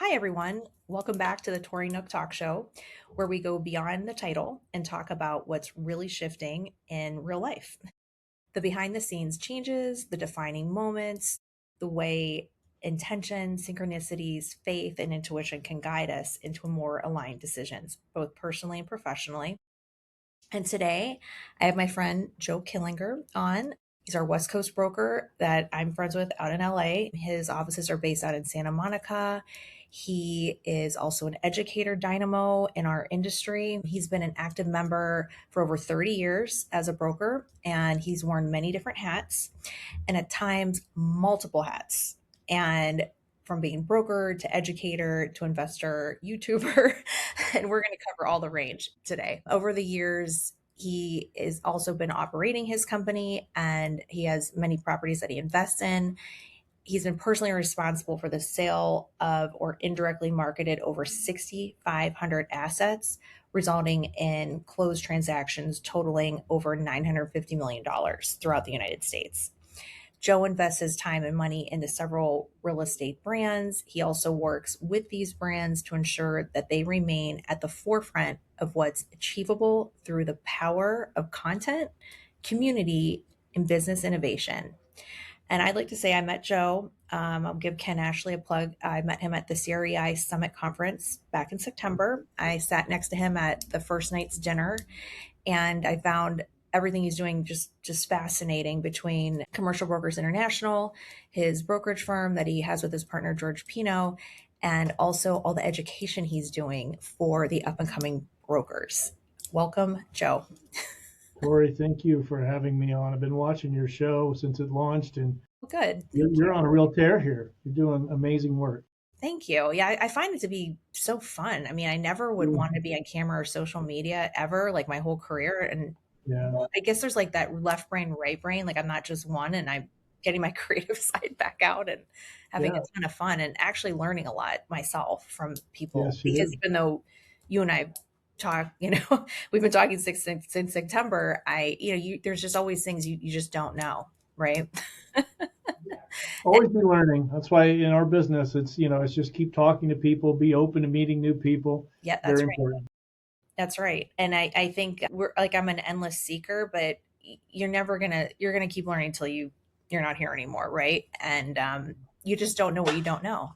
Hi, everyone. Welcome back to the Tori Nook Talk Show, where we go beyond the title and talk about what's really shifting in real life. The behind the scenes changes, the defining moments, the way intention, synchronicities, faith, and intuition can guide us into more aligned decisions, both personally and professionally. And today I have my friend Joe Killinger on. He's our West Coast broker that I'm friends with out in LA. His offices are based out in Santa Monica. He is also an educator dynamo in our industry. He's been an active member for over 30 years as a broker, and he's worn many different hats and at times multiple hats. And from being broker to educator to investor, YouTuber, and we're going to cover all the range today. Over the years, he has also been operating his company and he has many properties that he invests in. He's been personally responsible for the sale of or indirectly marketed over 6,500 assets, resulting in closed transactions totaling over $950 million throughout the United States. Joe invests his time and money into several real estate brands. He also works with these brands to ensure that they remain at the forefront of what's achievable through the power of content, community, and business innovation. And I'd like to say I met Joe. I'll give Ken Ashley a plug. I met him at the CREI Summit Conference back in September. I sat next to him at the first night's dinner, and I found everything he's doing just fascinating between Commercial Brokers International, his brokerage firm that he has with his partner George Pino, and also all the education he's doing for the up and coming brokers. Welcome, Joe. Tori, thank you for having me on. I've been watching your show since it launched, and Good. you're on a real tear here. You're doing amazing work. Thank you. Yeah, I find it to be so fun. I mean, I never would Yeah, want to be on camera or social media ever, like my whole career. And yeah, I guess there's like that left brain, right brain. Like I'm not just one, and I'm getting my creative side back out and having a yeah. ton of fun and actually learning a lot myself from people. Yes, you Because do. even though you and I talk, we've been talking since September. There's just always things you just don't know, right? Always be learning. That's why in our business, it's just keep talking to people, be open to meeting new people. Yeah, Very that's right. important. That's right. And I think we're like I'm an endless seeker, but you're gonna keep learning until you're not here anymore, right? And you just don't know what you don't know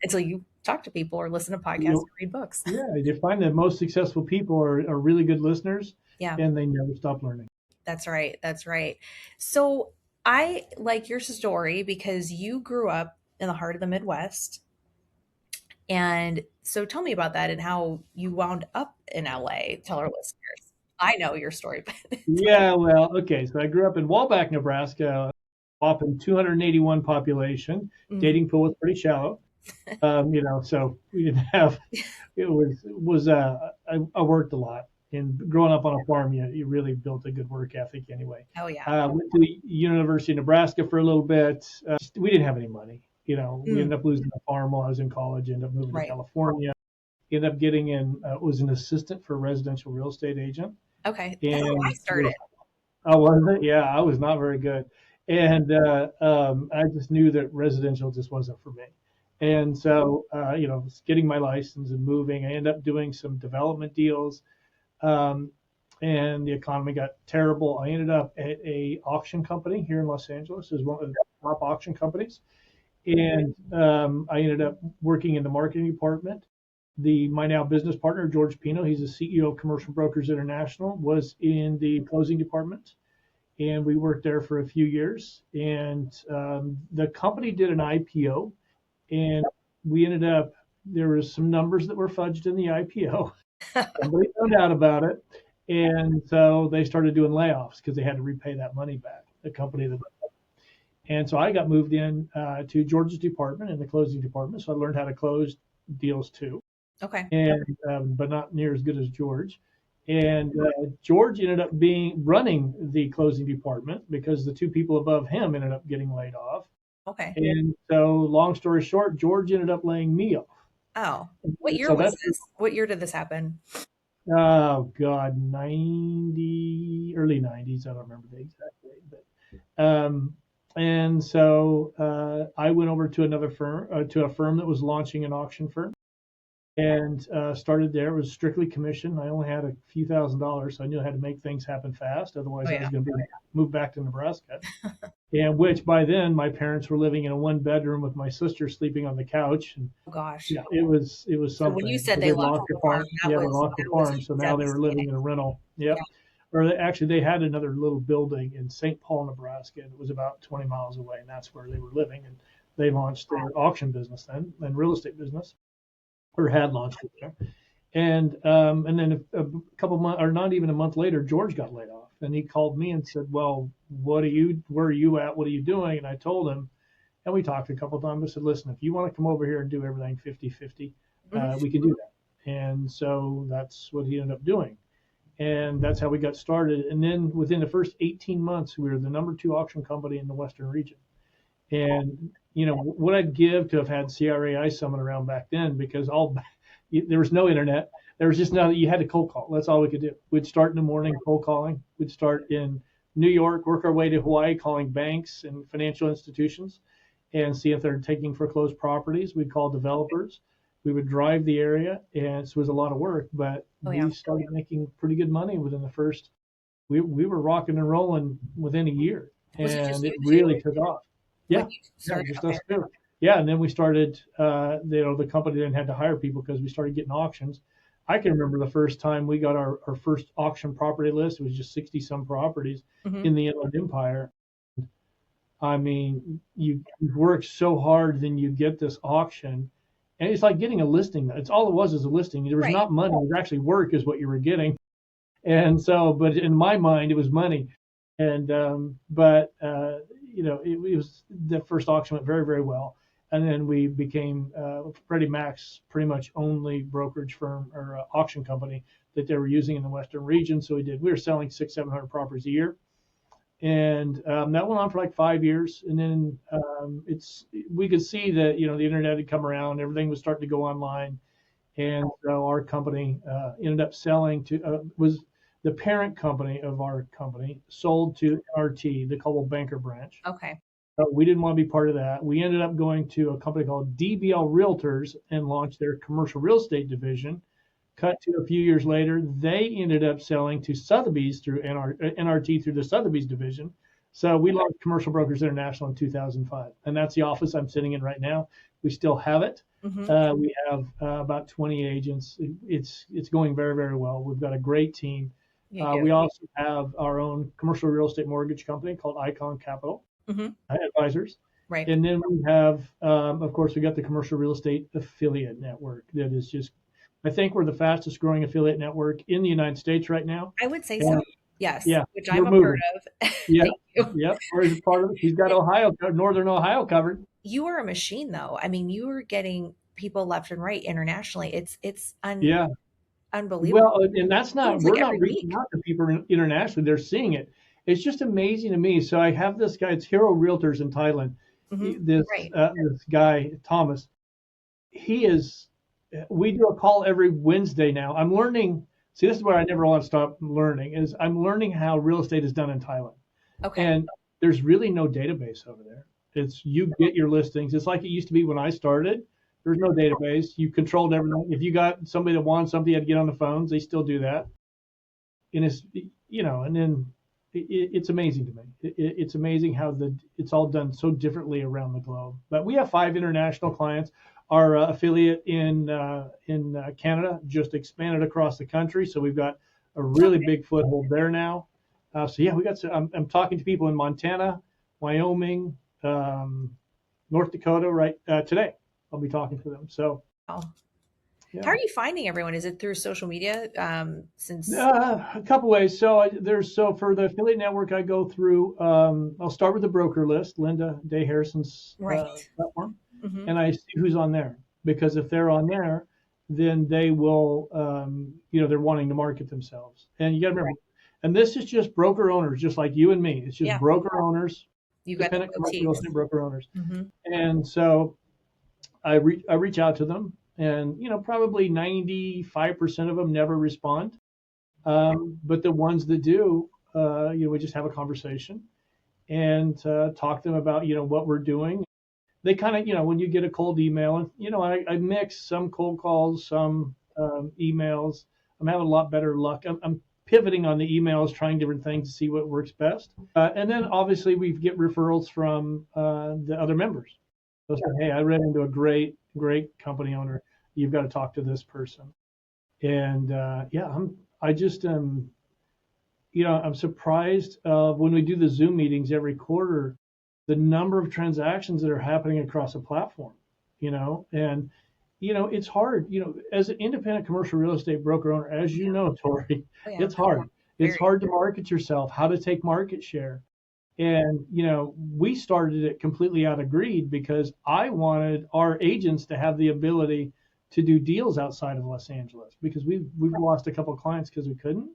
until you talk to people or listen to podcasts You or read books. yeah, you find that most successful people are really good listeners, Yeah, and they never stop learning. that's right. That's right. So I like your story because you grew up in the heart of the Midwest. And so tell me about that and how you wound up in LA. Tell our listeners. I know your story, but Yeah, well, okay. So I grew up in Wolbach, Nebraska, whopping 281 population. Mhm. Dating pool was pretty shallow. So we didn't have. I worked a lot, and growing up on a farm, you really built a good work ethic anyway. Oh yeah. Went to the University of Nebraska for a little bit. We didn't have any money. We Mm, ended up losing the farm while I was in college. Ended up moving to right. California. Ended up getting in. Was an assistant for a residential real estate agent, Okay. That's how I and started. I wasn't. Yeah, I was not very good, and I just knew that residential just wasn't for me. And so, getting my license and moving, I ended up doing some development deals, um, and the economy got terrible. I ended up at a auction company here in Los Angeles, is one of the top auction companies, and I ended up working in the marketing department. My now business partner, George Pino, he's the CEO of Commercial Brokers International, was in the closing department, and we worked there for a few years. And the company did an IPO, and we ended up there was some numbers that were fudged in the IPO. Somebody found out about it, and so they started doing layoffs because they had to repay that money back. The company that and so I got moved in to George's department in the closing department. So I learned how to close deals too, Okay. and but not near as good as George. And George ended up being running the closing department because the two people above him ended up getting laid off. Okay. And so, long story short, George ended up laying me off. Oh, what year So was that's this? What year did this happen? oh god, 90 early 90s. I don't remember the exact date, but And so I went over to another firm, to a firm that was launching an auction firm, and started there. It was strictly commission. I only had a few $1,000s, so I knew I had to make things happen fast. Oh Otherwise, I yeah. was going to be moved back to Nebraska. And which by then my parents were living in a one bedroom with my sister sleeping on the couch. And Oh gosh. yeah, it was So when you something. said But they they lost lost the the farm, farm. Yeah, they lost the that was farm, so now they were living devastating. in a rental. Yeah. Yep. Or actually, they had another little building in St. Paul, Nebraska, and it was about 20 miles away, and that's where they were living. And they launched their auction business then, and real estate business, or had launched it there. And then a couple months, or not even a month later, George got laid off, and he called me and said, "Well, where are you at? What are you doing?" And I told him, and we talked a couple of times. I said, "Listen, if you want to come over here and do everything 50-50, Mhm. we can do that." And so that's what he ended up doing, and that's how we got started. And then within the first 18 months, we were the number 2 auction company in the Western region. And what I'd give to have had CRAI Summit around back then, because there was no internet. There was just nothing. You had to cold call. That's all we could do. We'd start in the morning cold calling. We'd start in New York, work our way to Hawaii, calling banks and financial institutions, and see if they're taking foreclosed properties. We'd call developers. We would drive the area, and it was a lot of work, but Oh yeah. we started making pretty good money within the first. We were rocking and rolling within a year, Was it just and it you two really took off. when Yeah, you yeah, started? just Okay. us two. Yeah, and then we started. The company then had to hire people because we started getting auctions. I can remember the first time we got our first auction property list. It was just 60 some properties Hmm. in the Inland Empire. I mean, you work so hard, then you get this auction, and it's like getting a listing. It's all it was is a listing. There was Right. not money. It was actually work, is what you were getting. And so, but in my mind, it was money. And but it was the first auction went very, very well. And then we became Freddie Mac's pretty much only brokerage firm or auction company that they were using in the Western region. So we were selling 600-700 properties a year, and that went on for like 5 years. And then we could see that the internet had come around, everything was starting to go online, and so our company ended up selling to was the parent company of our company sold to NRT, the Coldwell Banker branch. Okay. We didn't want to be part of that. We ended up going to a company called DBL Realtors and launched their commercial real estate division. Cut to a few years later, they ended up selling to Sotheby's through NRT through the Sotheby's division. So we launched Commercial Brokers International in 2005, and that's the office I'm sitting in right now. We still have it. Hmm. We have about 20 agents. It's going very, very well. We've got a great team. You do. We also have our own commercial real estate mortgage company called Icon Capital Hmm. Advisors. Right. And then we have, of course, we got the commercial real estate affiliate network that is just, I think we're the fastest growing affiliate network in the United States right now. I would say so. And Yes, yeah, which we're I'm a part moving. of. Yeah, Thank you. yep. We're part of it. He's got Ohio, Northern Ohio covered. You are a machine, though. I mean, you are getting people left and right internationally. It's Yeah. unbelievable. Well, and that's not, Seems like we're not every reaching week. out to people internationally. They're seeing it. It's just amazing to me. So I have this guy, it's Hero Realtors in Thailand. Hmm. Right. This guy, Thomas, he is, we do a call every Wednesday now. I'm learning. See, this is where I never want to stop learning, is I'm learning how real estate is done in Thailand. Okay. And there's really no database over there. It's you get your listings. It's like it used to be when I started. There's no database. You controlled everything. If you got somebody that wanted something, you had to get on the phones. They still do that. And and then it's amazing to me. It's amazing how it's all done so differently around the globe. But we have 5 international clients. Our affiliate in Canada just expanded across the country, so we've got a really big foothold there now. So yeah, we got. I'm talking to people in Montana, Wyoming, North Dakota right today. I'll be talking to them. So Wow. How yeah. are you finding everyone? Is it through social media? Since A couple ways. So for the affiliate network, I go through. I'll start with the broker list, Linda Day Harrison's right. platform, Hmm. and I see who's on there, because if they're on there, then they will, they're wanting to market themselves. And you got to remember, and this is just broker owners, just like you and me. It's just Yeah. broker owners, You got the independent commercial real boutiques. estate broker owners. Hmm. And so I reach out to them, and probably 95% of them never respond. But the ones that do, we just have a conversation, and talk to them about, what we're doing. They kind of, when you get a cold email, and, I mix some cold calls, some emails. I'm having a lot better luck. I'm pivoting on the emails, trying different things to see what works best. And then obviously we get referrals from the other members. They'll say, hey, I ran into a great company owner. You've got to talk to this person. And yeah, I just I'm surprised when we do the Zoom meetings every quarter, the number of transactions that are happening across a platform, and it's hard, as an independent commercial real estate broker owner, as you know, Tori, Oh, yeah. it's hard. It's Very. hard to market yourself, how to take market share. And, we started it completely out of greed because I wanted our agents to have the ability to do deals outside of Los Angeles because we've lost a couple of clients because we couldn't.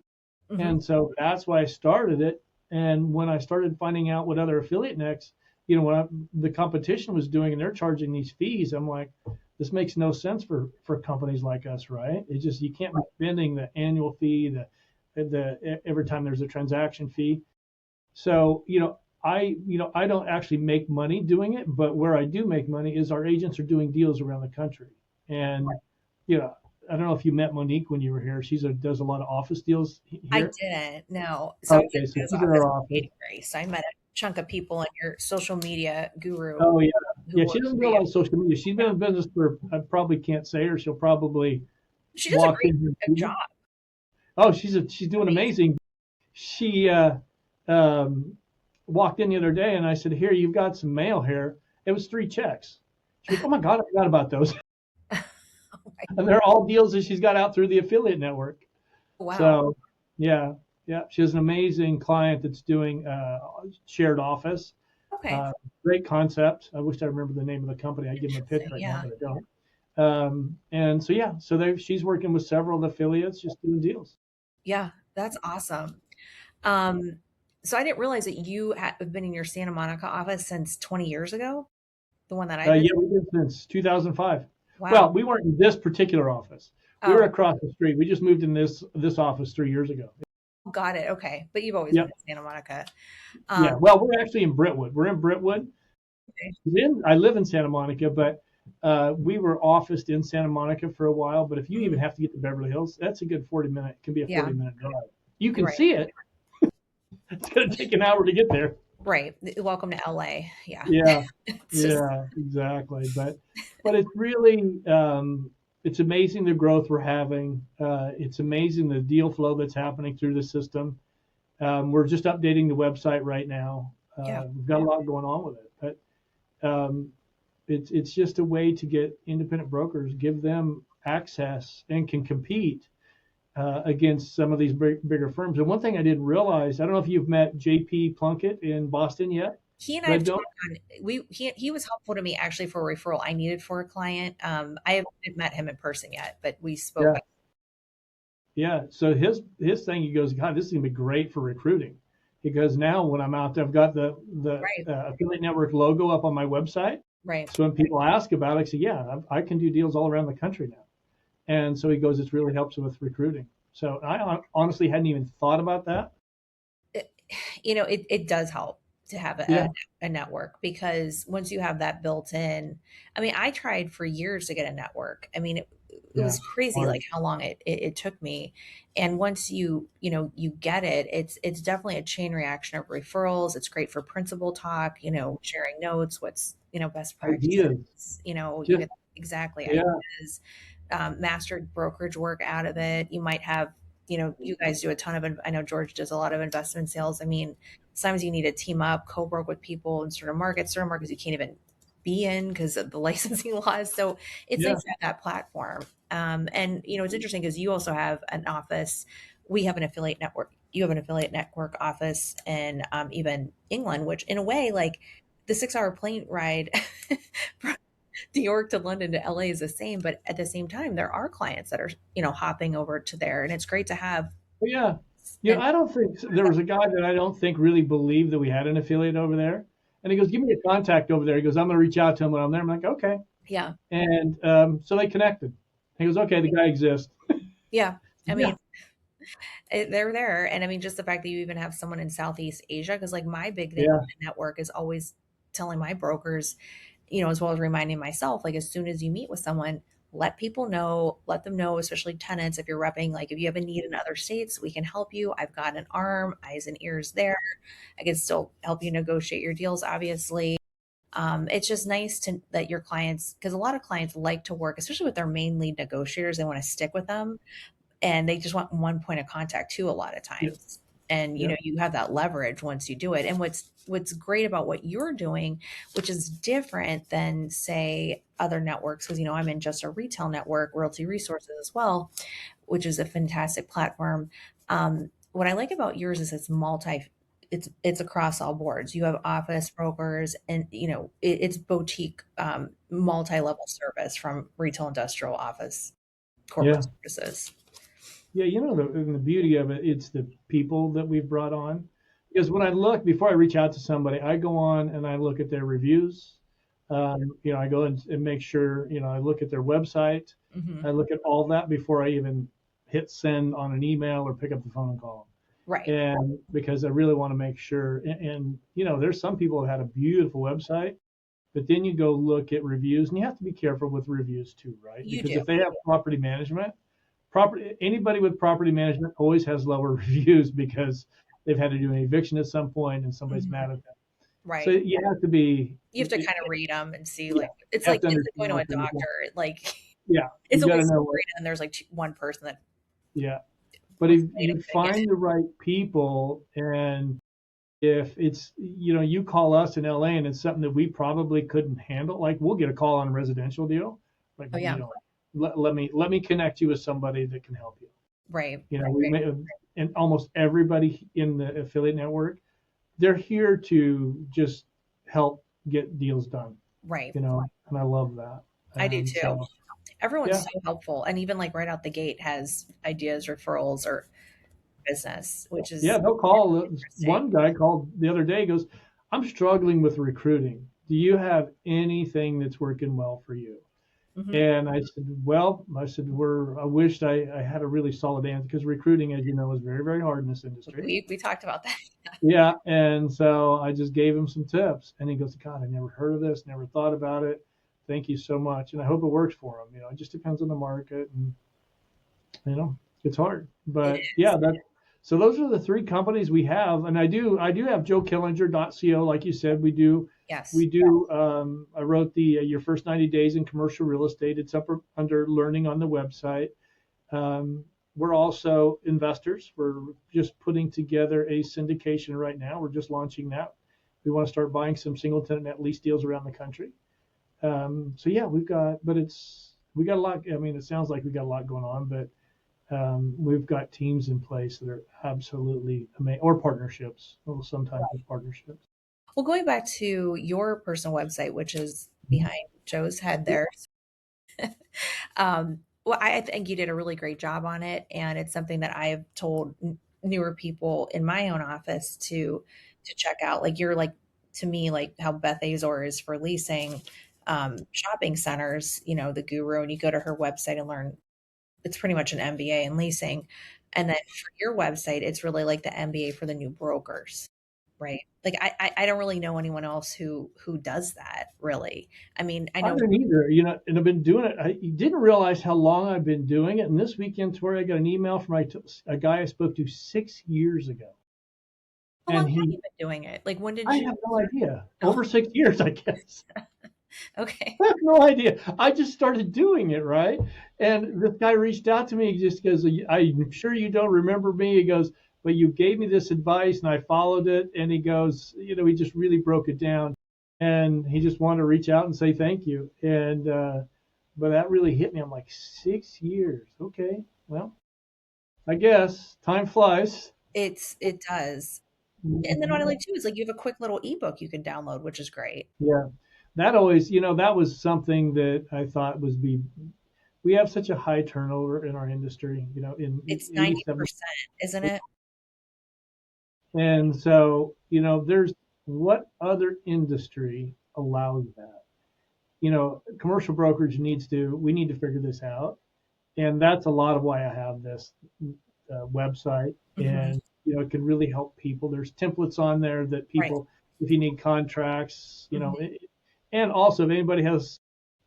Mhm. And so that's why I started it. And when I started finding out what other affiliate necks, the competition was doing and they're charging these fees, I'm like, this makes no sense for companies like us, right? It's just, you can't be spending the annual fee, the every time there's a transaction fee. So, I don't actually make money doing it, but where I do make money is our agents are doing deals around the country. And, you know, I don't know if you met Monique when you were here. Does a lot of office deals I here. didn't, no. So I Okay, didn't so go to she's his in office our in office. January. So I met a chunk of people in your social media guru Oh yeah, who yeah. She works doesn't for do a you. lot of social media. She's been Yeah. in business for, I probably can't say her. She'll probably She does a walk great in here. job. Oh, she's doing Amazing. amazing. She um, walked in the other day, and I said, "Here, you've got some mail here." It was 3 checks. She goes, "Oh my God, I forgot about those." Oh my, And they're all deals that she's got out through the affiliate network. wow. So, yeah, yeah, she has an amazing client that's doing shared office. Okay. Uh, Great concept. I wish I remember the name of the company. I'd give them a pitch Interesting. right now, Yeah. but I don't. And so yeah, so she's working with several affiliates, just doing deals. Yeah. That's awesome. Um, so I didn't realize that you have been in your Santa Monica office since 20 years ago, the one that I Yeah, visited. we've been since 2005. Wow. Well, we weren't in this particular office. We were Oh, across the street. We just moved in this office 3 years ago. got it. Okay. But you've always been Yep. in Santa Monica. Yeah. Um, Well, we're actually in Brentwood. We're in Brentwood. okay. I live in Santa Monica, but we were officed in Santa Monica for a while. But if you even Mhm. have to get to Beverly Hills, that's a good 40 minute. It can be a Yeah. 40-minute drive. You You're can right. see it. It's going to take an hour to get there. Right. Welcome to LA. Yeah. Yeah. It's just, Yeah. Exactly. But it's really it's amazing the growth we're having. It's amazing the deal flow that's happening through the system. We're just updating the website right now. yeah. We've got a lot going on with it, but it's just a way to get independent brokers, give them access and can compete against some of these bigger firms. And one thing I didn't realize, I don't know if you've met JP Plunkett in Boston yet. He and I have Red Dome. talked on he was helpful to me actually for a referral I needed for a client. I haven't met him in person yet, but we spoke. Yeah, yeah. So his thing, he goes, God, this is gonna be great for recruiting. Because now when I'm out there, I've got the Right. affiliate network logo up on my website. Right. So when people ask about it, I say, yeah, I can do deals all around the country now. And so he goes, it really helps with recruiting. So I honestly hadn't even thought about that. It, it does help to have Yeah, a network because once you have that built in, I mean, I tried for years to get a network. I mean, it yeah, was crazy hard. like how long it took me. And once you get it, it's definitely a chain reaction of referrals. It's great for principal talk, sharing notes, what's, best Ideas. practices, you Just get exactly yeah, ideas, mastered brokerage work out of it. You might have, you guys do a ton of, I know George does a lot of investment sales. I mean, sometimes you need to team up, co-broke with people in certain markets you can't even be in because of the licensing laws. So it's yeah. nice to have that platform. And it's interesting because you also have an office. We have an affiliate network. You have an affiliate network office in even England, which in a way, like the 6 hour plane ride from New York to London to LA is the same, but at the same time, there are clients that are, hopping over to there. And it's great to have. But yeah, And I don't think there was a guy that I don't think really believed that we had an affiliate over there. And he goes, give me a contact over there. He goes, I'm going to reach out to him when I'm there. I'm like, okay. yeah, And so they connected. He goes, okay, the guy exists. yeah. I mean, Yeah, They're there. And I mean, just the fact that you even have someone in Southeast Asia, because like my big thing Yeah, with the network is always telling my brokers, as well as reminding myself, like as soon as you meet with someone, let people know, let them know, especially tenants, if you're repping, like if you have a need in other states, we can help you. I've got an arm, eyes and ears there. I can still help you negotiate your deals, obviously. It's just nice to that your clients, because a lot of clients like to work, especially with their main lead negotiators, they want to stick with them and they just want one point of contact too a lot of yeah, times. And yeah, you have that leverage once you do it. And what's great about what you're doing, which is different than say other networks, because I'm in just a retail network, Realty Resources as well, which is a fantastic platform. What I like about yours is it's across all boards. You have office brokers, and it's boutique, multi-level service from retail, industrial, office, corporate yeah. services. Yeah, the beauty of it, it's the people that we've brought on. Because when I look, before I reach out to somebody, I go on and I look at their reviews. I go and make sure, I look at their website. Hmm. I look at all that before I even hit send on an email or pick up the phone and call Right. them. And because I really want to make sure, there's some people that had a beautiful website, but then you go look at reviews, and you have to be careful with reviews too, right? You Because do. if they have property management, property anybody with property management always has lower reviews because they've had to do an eviction at some point and somebody's Mhm. mad at them. So Right. you have to be, You have to kind of read them and see, yeah, like you have to it's understand like going to a what they're doing. doctor. Like Yeah, it's you got to always know what. great, and there's like one person that Yeah, but wants if to say you anything. find the right people, and if it's you call us in LA and it's something that we probably couldn't handle, like we'll get a call on a residential deal, like Oh yeah. let me connect you with somebody that can help you. Right. We may, and almost everybody in the affiliate network, they're here to just help get deals done, Right. and I love that. I do And too. so, Everyone's yeah, so helpful, and even like right out the gate has ideas, referrals, or business, which yeah, is they'll call. interesting. One guy called the other day, goes, I'm struggling with recruiting. Do you have anything that's working well for you? Hmm. And I said, well, I wished I had a really solid answer because recruiting, as you know, is very, very hard in this industry. We talked about that. Yeah, and so I just gave him some tips, and he goes, God, I never heard of this, never thought about it. Thank you so much, and I hope it works for him. It just depends on the market, and it's hard, It but is. yeah, that. So those are the three companies we have, and I do have joekillinger.co, like you said, we Yes. do. I wrote the your first 90 days in commercial real estate. It's up under learning on the website. We're also investors. We're just putting together a syndication right now. We're just launching that. We want to start buying some single tenant net lease deals around the country. So yeah, we got a lot. I mean, it sounds like we got a lot going on, but we've got teams in place that are absolutely amazing, or partnerships. Well, sometimes it's partnerships. Well, going back to your personal website, which is behind Joe's head there. Well, I think you did a really great job on it, and it's something that I've told newer people in my own office to check out. Like you're like to me like how Beth Azor is for leasing shopping centers. The guru, and you go to her website and learn. It's pretty much an MBA in leasing, and then for your website, it's really like the MBA for the new brokers. Right. Like I don't really know anyone else who does that really. I mean, I I know. didn't either, and I've been doing it. I didn't realize how long I've been doing it. And this weekend, Tori, I got an email from a guy I spoke to 6 years ago, How long and have you been doing it? Like when did I you have no idea. Oh, Over 6 years, I guess. okay. I have no idea. I just started doing it, right? And this guy reached out to me. He just goes, I'm sure you don't remember me. He goes, but you gave me this advice and I followed it. And he goes, he just really broke it down. And he just wanted to reach out and say thank you. But that really hit me. I'm like, 6 years. Okay. Well, I guess time flies. It does. And then what I like too is like you have a quick little ebook you can download, which is great. Yeah. That always, that was something that I thought we have such a high turnover in our industry, in It's 87. 90%, isn't it? And so, there's what other industry allows that? Commercial brokerage we need to figure this out. And that's a lot of why I have this website, Hmm. and it can really help people. There's templates on there that Right. people, if you need contracts, Hmm. and also if anybody has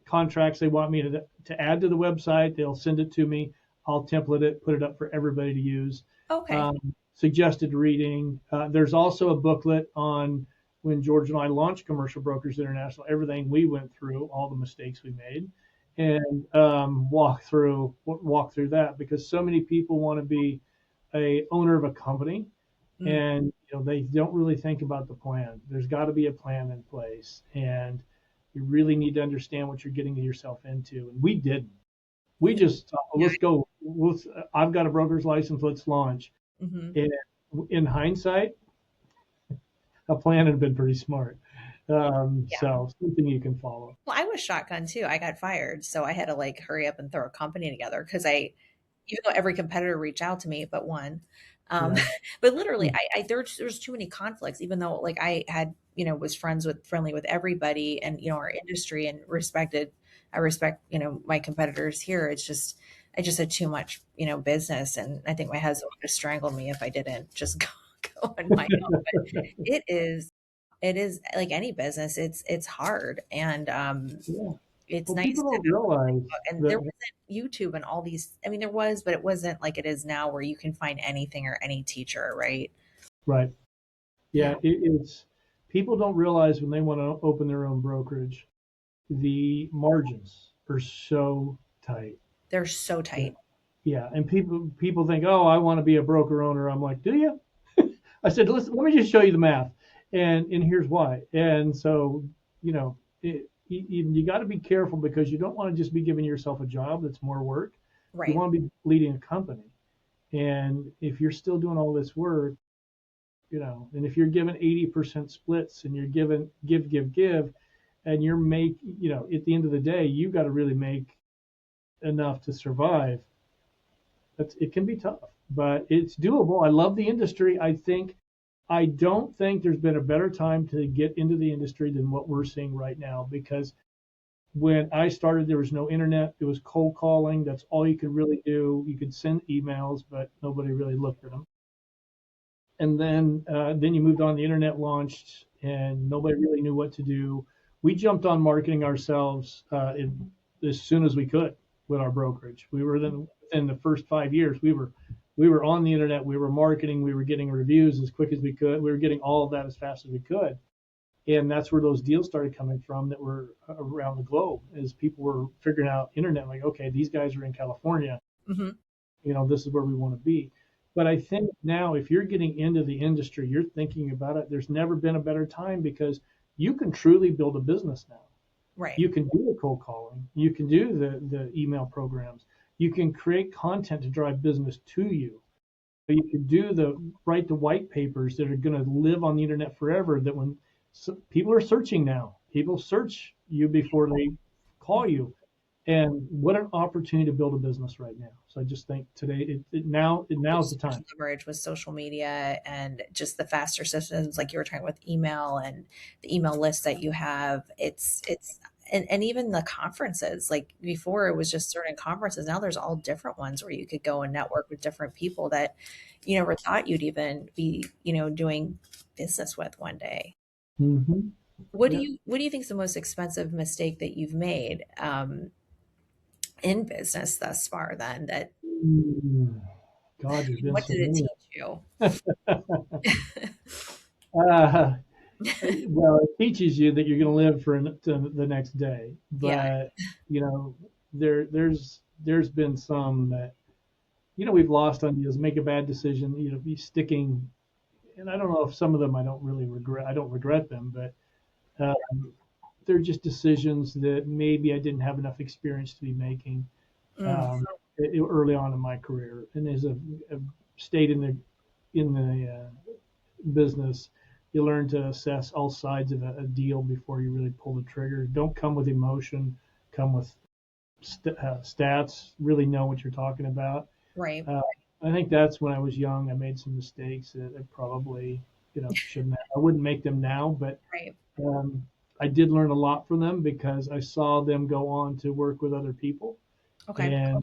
contracts they want me to add to the website, they'll send it to me. I'll template it, put it up for everybody to use. Okay. Suggested reading. There's also a booklet on when George and I launched Commercial Brokers International, everything we went through, all the mistakes we made, and walk through that, because so many people want to be a owner of a company, Mm. and they don't really think about the plan. There's got to be a plan in place, and you really need to understand what you're getting yourself into. And we didn't. We just thought, well, Yeah. let's go. I've got a broker's license. Let's launch. Hmm. And in hindsight, a plan had been pretty smart. Yeah. So something you can follow. Well, I was shotgun too. I got fired, so I had to like hurry up and throw a company together because even though every competitor reached out to me but one, um, Yeah. but literally, Mm. there's too many conflicts. Even though like I had was friendly with everybody, and our industry, and I respect my competitors here. It's just I just had too much business, and I think my husband would have strangled me if I didn't just go on my own. But it is it is like any business. It's hard, and Yeah. it's Well, nice people to don't realize and there that. wasn't YouTube and all these. I mean, there was, but it wasn't like it is now where you can find anything or any teacher, right? Right. Yeah, Yeah. It's people don't realize when they want to open their own brokerage, the margins are so tight. they're so Yeah. tight. Yeah. And people think, oh, I want to be a broker owner. I'm like, do you? I said, listen, let me just show you the math, and here's why. And so, you got to be careful, because you don't want to just be giving yourself a job that's more work. You Right. want to be leading a company, and if you're still doing all this work, and if you're given 80% splits, and you're given give, and at the end of the day, you got to really make enough to survive. It can be tough, but it's doable. I love the industry. I don't think there's been a better time to get into the industry than what we're seeing right now, because when I started, there was no internet. It was cold calling. That's all you could really do. You could send emails, but nobody really looked at them. And then you moved on. The internet launched, and nobody really knew what to do. We jumped on marketing ourselves as soon as we could with our brokerage. We were then in the first 5 years. We were on the internet. We were marketing. We were getting reviews as quick as we could. We were getting all of that as fast as we could, and that's where those deals started coming from that were around the globe, as people were figuring out internet, like, okay, these guys are in California, Hmm. this is where we want to be. But I think now, if you're getting into the industry, you're thinking about it, there's never been a better time, because you can truly build a business now. Right. You can do the cold calling, you can do the email programs, you can create content to drive business to you. You could write the white papers that are going to live on the internet forever. That when people are searching now, people search you before they call Mhm. you. And what an opportunity to build a business right now. So I just think today, now's There's the so much time. leverage with social media and just the faster systems, like you were talking with email and the email list that you have. And even the conferences, like before it was just certain conferences. Now there's all different ones where you could go and network with different people that you never thought you'd even be, doing business with one day. Mm-hmm. Yeah. What do you think is the most expensive mistake that you've made in business thus far? Then that Mm, God, there's been what so did it many. teach you? Uh, well, it teaches you that you're going to live to the next day. Yeah. But you know, there's been some that we've lost on deals. Make a bad decision. Be sticking. And I don't know if some of them I don't really regret. I don't regret them, but they're just decisions that maybe I didn't have enough experience to be making Mm, um, early on in my career. And as I've stayed in the business, you learn to assess all sides of a deal before you really pull the trigger. Don't come with emotion. Come with stats. Really know what you're talking about. right. Uh, I think that's when I was young. I made some mistakes that I probably shouldn't have. I wouldn't make them now, but Right. um, I did learn a lot from them, because I saw them go on to work with other people, Okay. and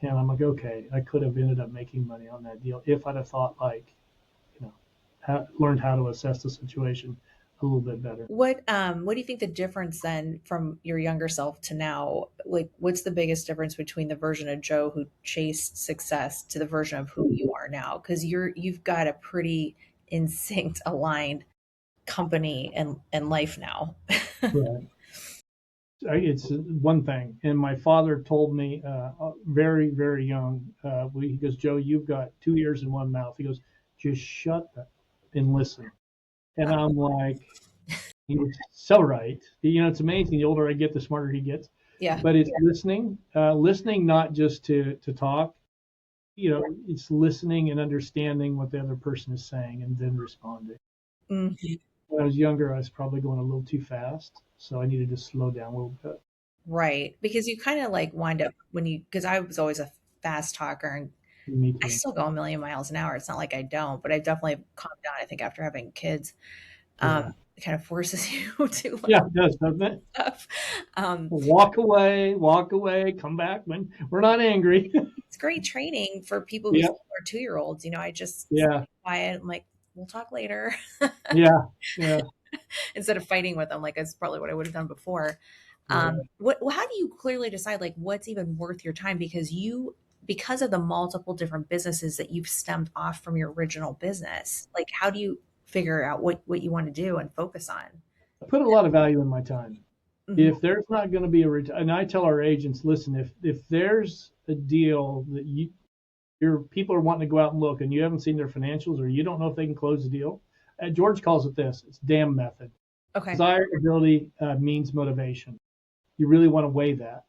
And I'm like, okay, I could have ended up making money on that deal if I'd have thought like, you know, learned how to assess the situation a little bit better. What do you think the difference then from your younger self to now? Like, what's the biggest difference between the version of Joe who chased success to the version of who you are now? Because you've got a pretty in sync aligned company and life now. Right. It's one thing. And my father told me very, very young, he goes, Joe, you've got 2 ears and one mouth. He goes, just shut up and listen. And I'm like, he was so right. It's amazing. The older I get, the smarter he gets. Yeah. But it's listening not just to talk. It's listening and understanding what the other person is saying and then responding. Mhm. When I was younger, I was probably going a little too fast, so I needed to slow down a little bit. Right. Because you kind of like wind up because I was always a fast talker and Me I too. still go a million miles an hour. It's not like I don't, but I definitely calmed down, I think, after having kids. Yeah. It kind of forces you to Yeah, like it does, doesn't it? stuff. Um, Walk away, come back when we're not angry. it's great training for people who Yeah, still are 2-year-olds. I just stay yeah, quiet. I'm like, we'll talk later yeah, yeah, instead of fighting with them. Like that's probably what I would have done before. right. How do you clearly decide like what's even worth your time? Because of the multiple different businesses that you've stemmed off from your original business, like how do you figure out what you want to do and focus on? I put a lot of value in my time. Hmm. If there's not going to be and I tell our agents, listen, if there's a deal that your people are wanting to go out and look, and you haven't seen their financials, or you don't know if they can close the deal, George calls it this: it's damn method. Okay. Desirability means motivation. You really want to weigh that.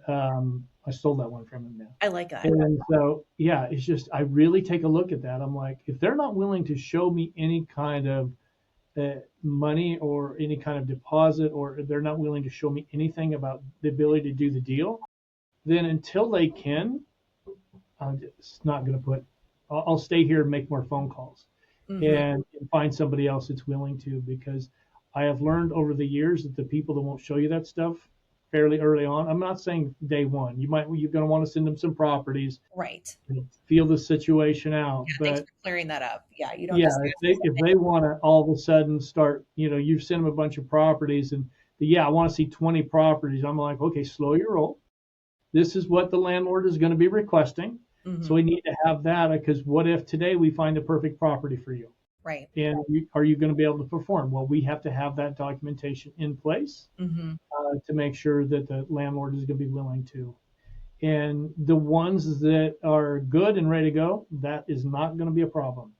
I stole that one from him now. I like that. And so, yeah, it's just, I really take a look at that. I'm like, if they're not willing to show me any kind of money or any kind of deposit, or they're not willing to show me anything about the ability to do the deal, then until they can, I'm just not going to I'll stay here and make more phone calls Hmm. and find somebody else that's willing to, because I have learned over the years that the people that won't show you that stuff fairly early on, I'm not saying day one, you're going to want to send them some properties, Right. feel the situation out. Yeah. Thanks But for clearing that up. Yeah. You don't yeah, just if they want to all of a sudden start, you've sent them a bunch of properties and yeah, I want to see 20 properties. I'm like, okay, slow your roll. This is what the landlord is going to be requesting. So Hmm. we need to have that, because what if today we find a perfect property for you? Right. And are you going to be able to perform? Well, we have to have that documentation in place Hmm. to make sure that the landlord is going to be willing to. And the ones that are good and ready to go, that is not going to be a problem.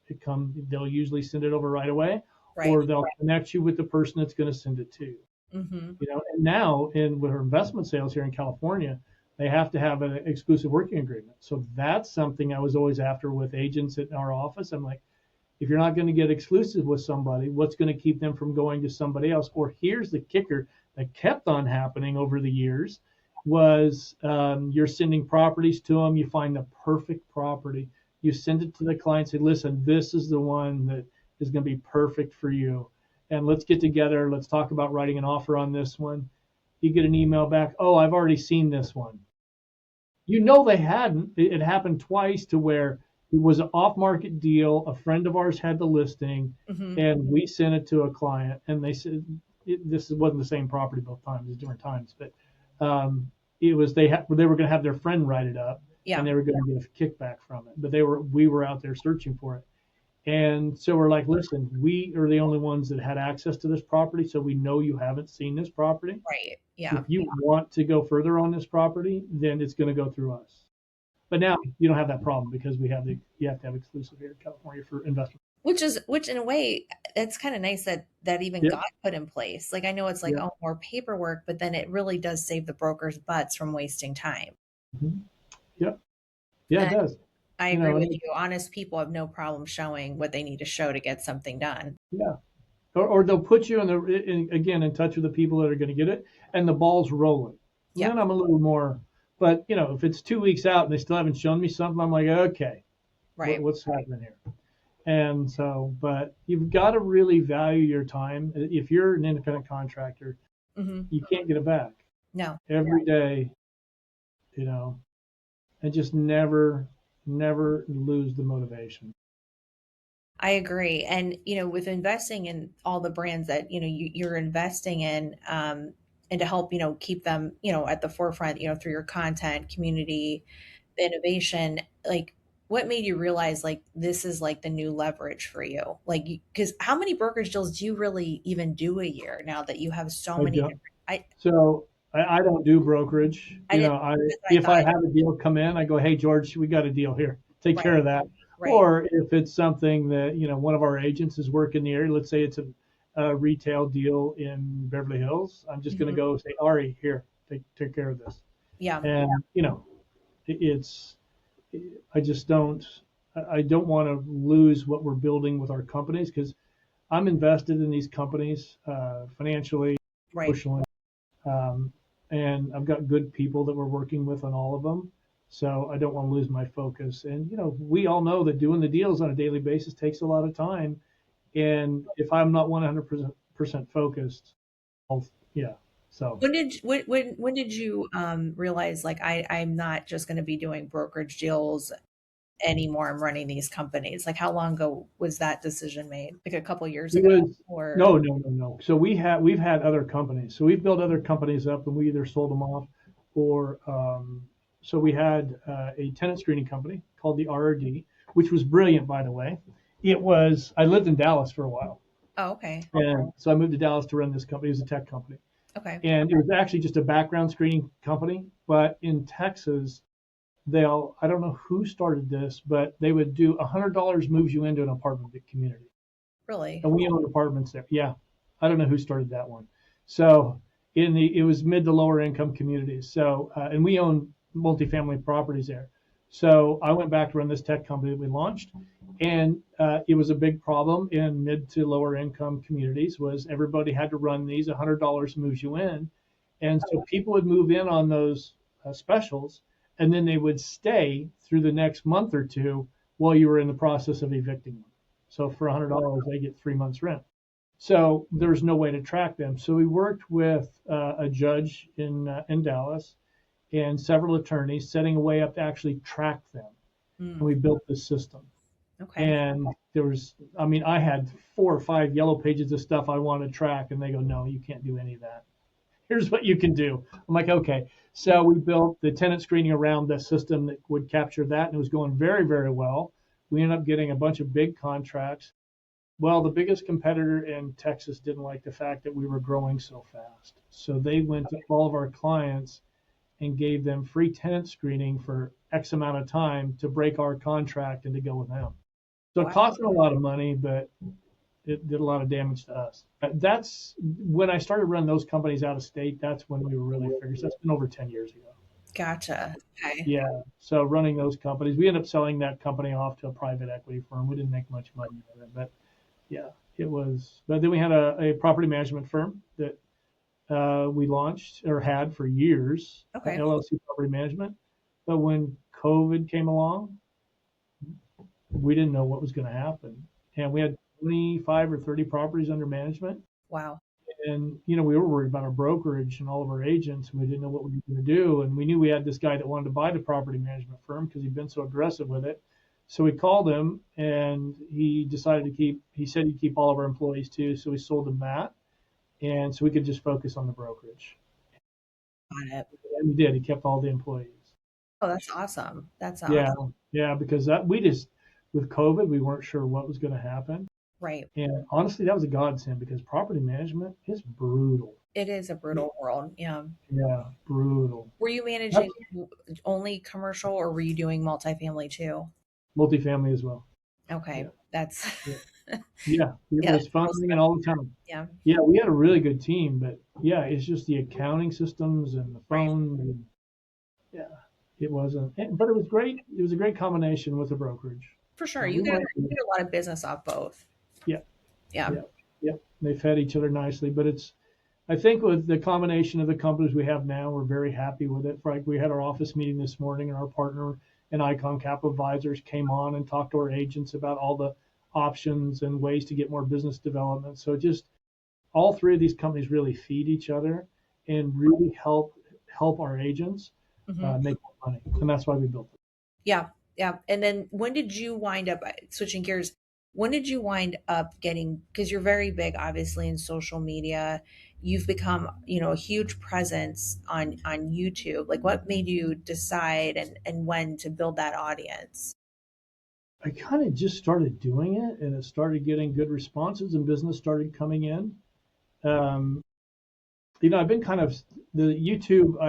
They'll usually send it over right away, Right. or they'll connect you with the person that's going to send it to you. Hmm. And now with our investment sales here in California, they have to have an exclusive working agreement. So that's something I was always after with agents in our office. I'm like, if you're not going to get exclusive with somebody, what's going to keep them from going to somebody else? Or here's the kicker that kept on happening over the years was you're sending properties to them. You find the perfect property. You send it to the client, say, listen, this is the one that is going to be perfect for you. And let's get together. Let's talk about writing an offer on this one. You get an email back. Oh, I've already seen this one. They hadn't. It happened twice to where it was an off-market deal. A friend of ours had the listing, Hmm. and we sent it to a client, and they said this wasn't the same property both times; it was different times. But it was they were going to have their friend write it up, and Yeah. they were going to get a kickback from it. But we were out there searching for it, and so we're like, listen, we are the only ones that had access to this property, so we know you haven't seen this property. Right. If Yeah. you want to go further on this property, then it's going to go through us. But now you don't have that problem because you have to have exclusive here in California for investment. Which in a way, it's kind of nice that even Yep. got put in place. Like I know it's like, Yep. oh, more paperwork, but then it really does save the brokers' butts from wasting time. Mhm. Yep. Yeah, it And does. I agree with And you. Honest people have no problem showing what they need to show to get something done. yeah, or they'll put you again in touch with the people that are going to get it, and the ball's rolling. And Yep. then I'm a little more, but if it's 2 weeks out and they still haven't shown me something, I'm like, okay, Right. what's happening here? And so, but you've got to really value your time. If you're an independent contractor, Hmm. you can't get it back No. every day. You know, and just never lose the motivation. I agree. And, with investing in all the brands that, you're investing in, and to help, keep them, at the forefront, through your content, community, the innovation, like what made you realize like this is like the new leverage for you? Like, because how many brokerage deals do you really even do a year now that you have so I many don't. different, I, So I don't do brokerage. I didn't, I that's what I if I thought. have a deal come in, I go, hey George, we got a deal here. Take care Right. of that. Right. Or if it's something that one of our agents is working the area, let's say it's a retail deal in Beverly Hills, I'm just going to Hmm. go say, Ari, here, take care of this. Yeah. And it's I just I don't want to lose what we're building with our companies because I'm invested in these companies financially, Right. emotionally. Um, and I've got good people that we're working with on all of them. So I don't want to lose my focus. And, we all know that doing the deals on a daily basis takes a lot of time. And if I'm not 100% focused, yeah. So When did you realize like I'm not just going to be doing brokerage deals anymore? I'm running these companies. Like how long ago was that decision made? Like a couple years it ago was, or no. So we've had other companies. So we've built other companies up and we either sold them off or, so we had a tenant screening company called the RRD, which was brilliant, by the way. I lived in Dallas for a while. oh, okay. And so I moved to Dallas to run this company. It was a tech company. Okay. And it was actually just a background screening company. But in Texas, I don't know who started this, but they would do $100 moves you into an apartment community. Really? And we owned apartments there. Yeah. I don't know who started that one. So it was mid to lower income communities. So, and we own multifamily properties there. So I went back to run this tech company that we launched, and it was a big problem in mid to lower income communities. Was everybody had to run these $100 moves you in, and so people would move in on those specials, and then they would stay through the next month or two while you were in the process of evicting them. So for $100, they get 3 months rent. So there's no way to track them. So we worked with a judge in Dallas and several attorneys setting a way up to actually track them. And Mm, we built this system. okay. And I had 4 or 5 yellow pages of stuff I wanted to track, and they go, no, you can't do any of that. Here's what you can do. I'm like, okay. So we built the tenant screening around the system that would capture that, and it was going very, very well. We ended up getting a bunch of big contracts. Well, the biggest competitor in Texas didn't like the fact that we were growing so fast. So they went to all of our clients and gave them free tenant screening for X amount of time to break our contract and to go with them. So it Wow. cost them a lot of money, but it did a lot of damage to us. That's when I started running those companies out of state. That's when we were really figured. That's been over 10 years ago. Gotcha. Okay. Yeah. So running those companies, we ended up selling that company off to a private equity firm. We didn't make much money with it, but yeah, it was. But then we had a property management firm that we launched or had for years, Okay. LLC Property Management. But when COVID came along, we didn't know what was going to happen. And we had 25 or 30 properties under management. Wow. And, we were worried about our brokerage and all of our agents, and we didn't know what we were going to do. And we knew we had this guy that wanted to buy the property management firm because he'd been so aggressive with it. So we called him, and he said he'd keep all of our employees too. So we sold him that. And so we could just focus on the brokerage. Got it. And he did. He kept all the employees. Oh, that's awesome. That's Yeah, awesome. yeah, because with COVID, we weren't sure what was going to happen. Right. And honestly, that was a godsend because property management is brutal. It is a brutal world. Yeah. Yeah, brutal. Were you That's managing only commercial or were you doing multifamily too? multifamily as well. Okay. Yeah, That's yeah, yeah. It yeah, was that's a fun real and all the specialty. time. Yeah. Yeah, we had a really good team, but yeah, it's just the accounting systems and the Right. phones. And yeah, it wasn't. But it was great. It was a great combination with the brokerage. For sure. So we went. You get a lot of business off both. Yeah, Yeah. yeah, yeah. They fed each other nicely, but I think with the combination of the companies we have now, we're very happy with it. Like we had our office meeting this morning, and our partner and Icon Capital Advisors came on and talked to our agents about all the options and ways to get more business development. So just all three of these companies really feed each other and really help our agents. Hmm. make more money. And that's why we built it. Yeah, yeah. And then when did you wind up switching gears? When did you wind up getting, because you're very big, obviously, in social media. You've become, a huge presence on YouTube. Like, what made you decide and when to build that audience? I kind of just started doing it, and it started getting good responses, and business started coming in. Um, I've been kind of the YouTube.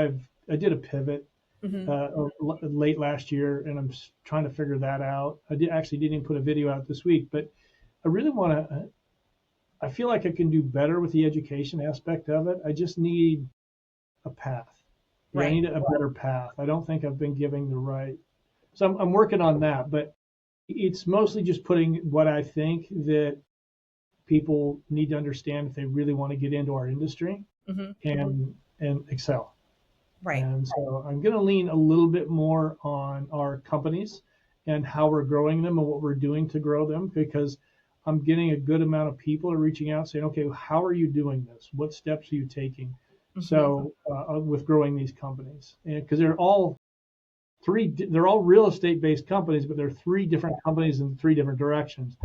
I did a pivot Hmm. late last year, and I'm trying to figure that out. Actually didn't even put a video out this week, but I really want to. I feel like I can do better with the education aspect of it. I just need a path. Yeah, I Right. need a better path. I don't think I've been giving the right. So I'm working on that, but it's mostly just putting what I think that people need to understand if they really want to get into our industry Hmm. and excel. Right. And so I'm going to lean a little bit more on our companies and how we're growing them and what we're doing to grow them, because I'm getting a good amount of people are reaching out saying, okay, how are you doing this? What steps are you taking? Hmm. So with growing these companies, and because they're all real estate based companies, but they're three different companies in three different directions.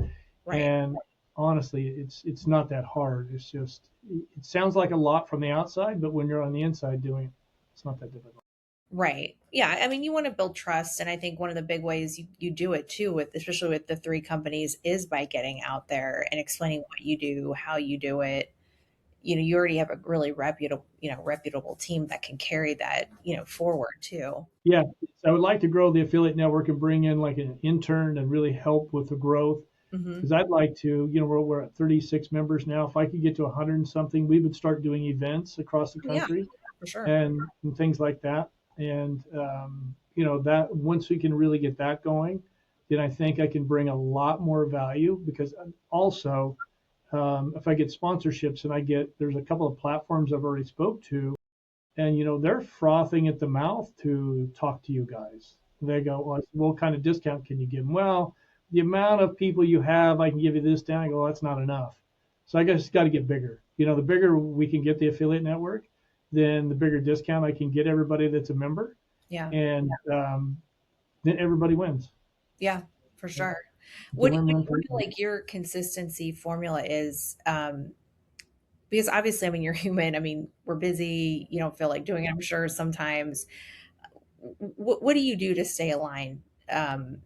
Right. And honestly, it's not that hard. It's just it sounds like a lot from the outside, but when you're on the inside doing it, it's not that difficult. Right. Yeah. I mean, you want to build trust. And I think one of the big ways you do it too, with especially with the three companies, is by getting out there and explaining what you do, how you do it. You already have a really reputable team that can carry that, forward too. Yeah, so I would like to grow the affiliate network and bring in like an intern and really help with the growth. Hmm. Because I'd like to, we're at 36 members now. If I could get to 100 and something, we would start doing events across the Yeah, country for sure. and things like that. And that once we can really get that going, then I think I can bring a lot more value. Because also, if I get sponsorships and there's a couple of platforms I've already spoke to, and they're frothing at the mouth to talk to you guys. They go, well, what kind of discount can you give them? Well, the amount of people you have, I can give you this down. I go, well, that's not enough. So I guess it's got to get bigger. The bigger we can get the affiliate network, then the bigger discount I can get everybody that's a member, Yeah. and then everybody wins. Yeah, for sure. It's a What win-win do for you feel everybody. like your consistency formula is? Because obviously, I mean, you're human. I mean, we're busy. You don't feel like doing it, I'm sure sometimes. What do you do to stay aligned um,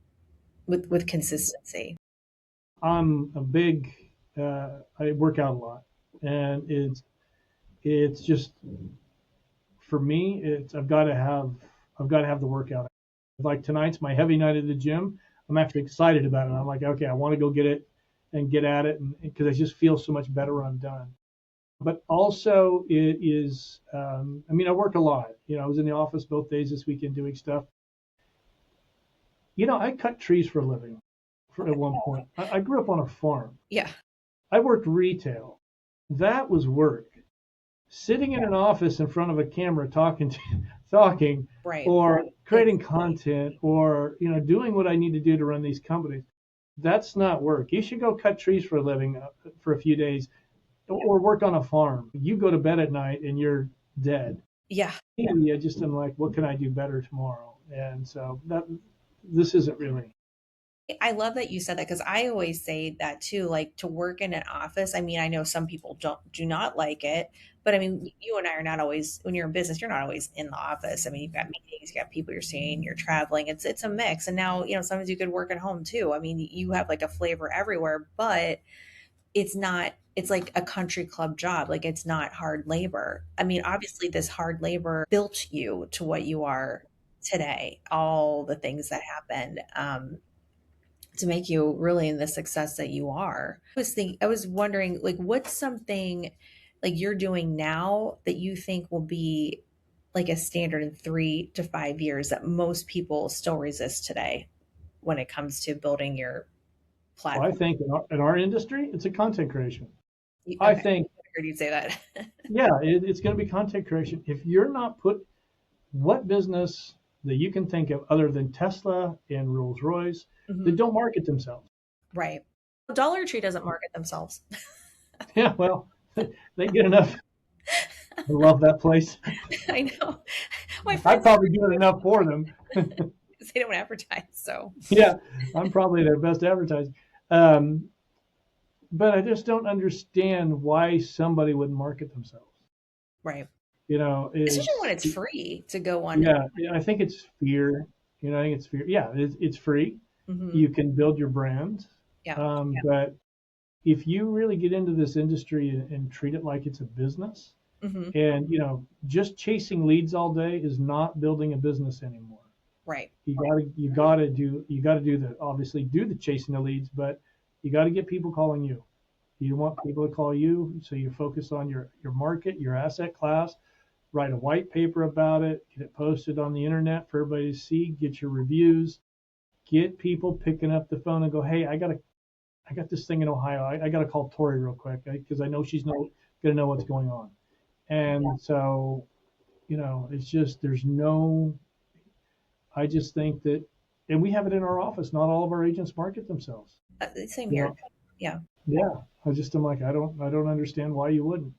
with consistency? I'm a big. I work out a lot, and it's just for me, I've got to have the workout. Like tonight's my heavy night at the gym. I'm actually excited about it. I'm like, okay, I want to go get it and get at it, and because I just feel so much better when I'm done. But also, it is. I mean, I work a lot. I was in the office both days this weekend doing stuff. I cut trees for a living. At Okay. one point, I grew up on a farm. Yeah. I worked retail. That was work. Sitting in an office in front of a camera talking Right. or It's creating content or doing what I need to do to run these companies, that's not work. You should go cut trees for a living for a few days or work on a farm. You go to bed at night and you're dead. yeah. I just am like, what can I do better tomorrow? And so this isn't really. I love that you said that, because I always say that too, like to work in an office. I mean, I know some people do not like it, but I mean, you and I are not always, when you're in business, you're not always in the office. I mean, you've got meetings, you got people you're seeing, you're traveling. It's a mix. And now, sometimes you could work at home too. I mean, you have like a flavor everywhere, but it's like a country club job. Like, it's not hard labor. I mean, obviously this hard labor built you to what you are today, all the things that happened. To make you really in the success that you are. I was wondering, like, what's something like you're doing now that you think will be like a standard in 3 to 5 years that most people still resist today when it comes to building your Well, I platform? think in our industry, it's a content creation. I Okay, think, I heard you say that. yeah, it's going to be content creation. If you're not what business that you can think of other than Tesla and Rolls Royce that Mhm. don't market themselves? Right. Dollar Tree doesn't market themselves. Yeah, well, they get enough. I love that place. I know. My I'm friends probably doing enough for them. they don't advertise, so Yeah, I'm probably their best advertiser. Um, but I just don't understand why somebody would market themselves. right. You know, Especially when it's it's free to go on. yeah, yeah, I think it's fear. You know, I think it's fear. Yeah, it's free. Hmm. You can build your brand, Yeah. but if you really get into this industry and treat it like it's a business, Hmm. and just chasing leads all day is not building a business anymore. Right. You gotta do the obviously do the chasing the leads, but you got to get people calling you. You want people to call you, so you focus on your market, your asset class, write a white paper about it, get it posted on the internet for everybody to see, get your reviews, get people picking up the phone and go, hey, I got this thing in Ohio. I got to call Tori real quick because I know she's gonna know what's going on. And so, it's just there's no. I just think that, and we have it in our office. Not all of our agents market themselves. Same You here. know, Yeah. yeah. I'm like, I don't understand why you wouldn't.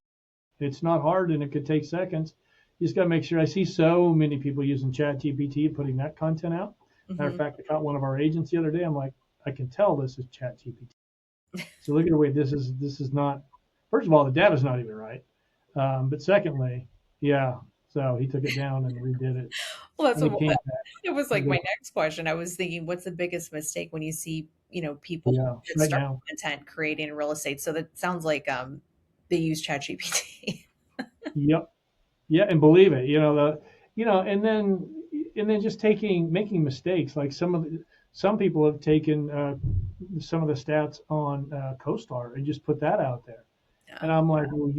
It's not hard and it could take seconds. You just got to make sure. I see so many people using ChatGPT putting that content out. Matter of Hmm. fact, I caught one of our agents the other day. I'm like, I can tell this is ChatGPT. So look at the way this is not. First of all, the data's not even right. But secondly, yeah. So he took it down and redid it, Well, that's and it what came back. it was It like. My goes, next question, I was thinking, what's the biggest mistake when you see, people yeah, that right start now. content creating in real estate? So that sounds like they use ChatGPT. Yep. Yeah, and believe it, and then just making mistakes. Like some people have taken some of the stats on CoStar and just put that out there, Yeah. and I'm like, well,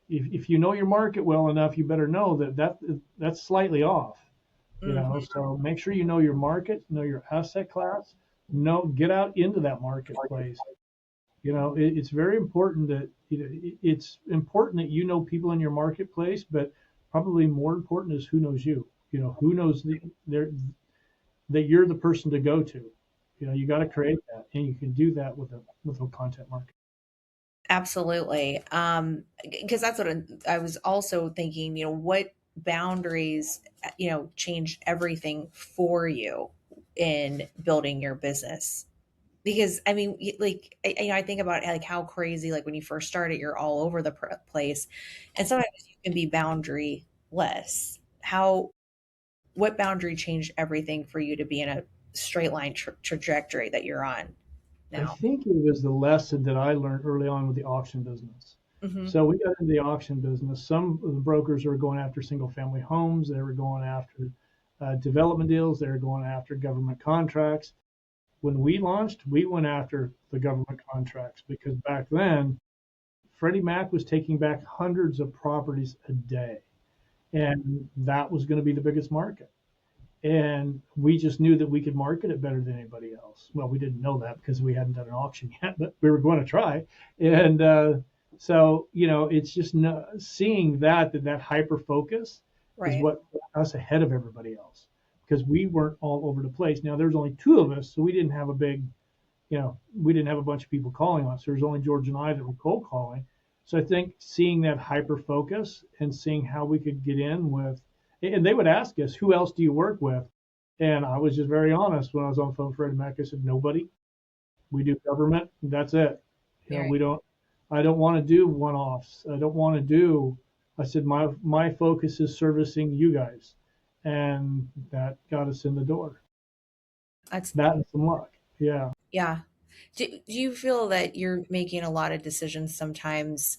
if you know your market well enough, you better know that's slightly off. Hmm. So make sure you know your market, know your asset class, get out into that marketplace. It's very important that it's important that you know people in your marketplace, but probably more important is who knows you. Who knows that you're the person to go to. You got to create that, and you can do that with a content market. Absolutely. Because that's what I was also thinking, what boundaries, change everything for you in building your business. Because I mean, like, I think about like how crazy, like when you first started, you're all over the place, and sometimes you can be boundaryless. What boundary changed everything for you to be in a straight line trajectory that you're on I now? think it was the lesson that I learned early on with the auction business. Hmm. So we got into the auction business. Some of the brokers were going after single family homes. They were going after development deals. They were going after government contracts. When we launched, we went after the government contracts because back then, Freddie Mac was taking back hundreds of properties a day, and that was going to be the biggest market. And we just knew that we could market it better than anybody else. Well, we didn't know that because we hadn't done an auction yet, but we were going to try. And so, it's just seeing that hyper focus is Right. what put us ahead of everybody else because we weren't all over the place. Now, there's only two of us, so we didn't have a bunch of people calling us. There was only George and I that were cold calling. So I think seeing that hyper focus and seeing how we could get in with, and they would ask us, who else do you work with? And I was just very honest when I was on the phone with Freddie Mac. I said, nobody. We do government. That's it. Right. I don't want to do one offs. I don't want to do, I said, my focus is servicing you guys. And that got us in the door. That's That and some luck. Yeah. Yeah. Do you feel that you're making a lot of decisions sometimes,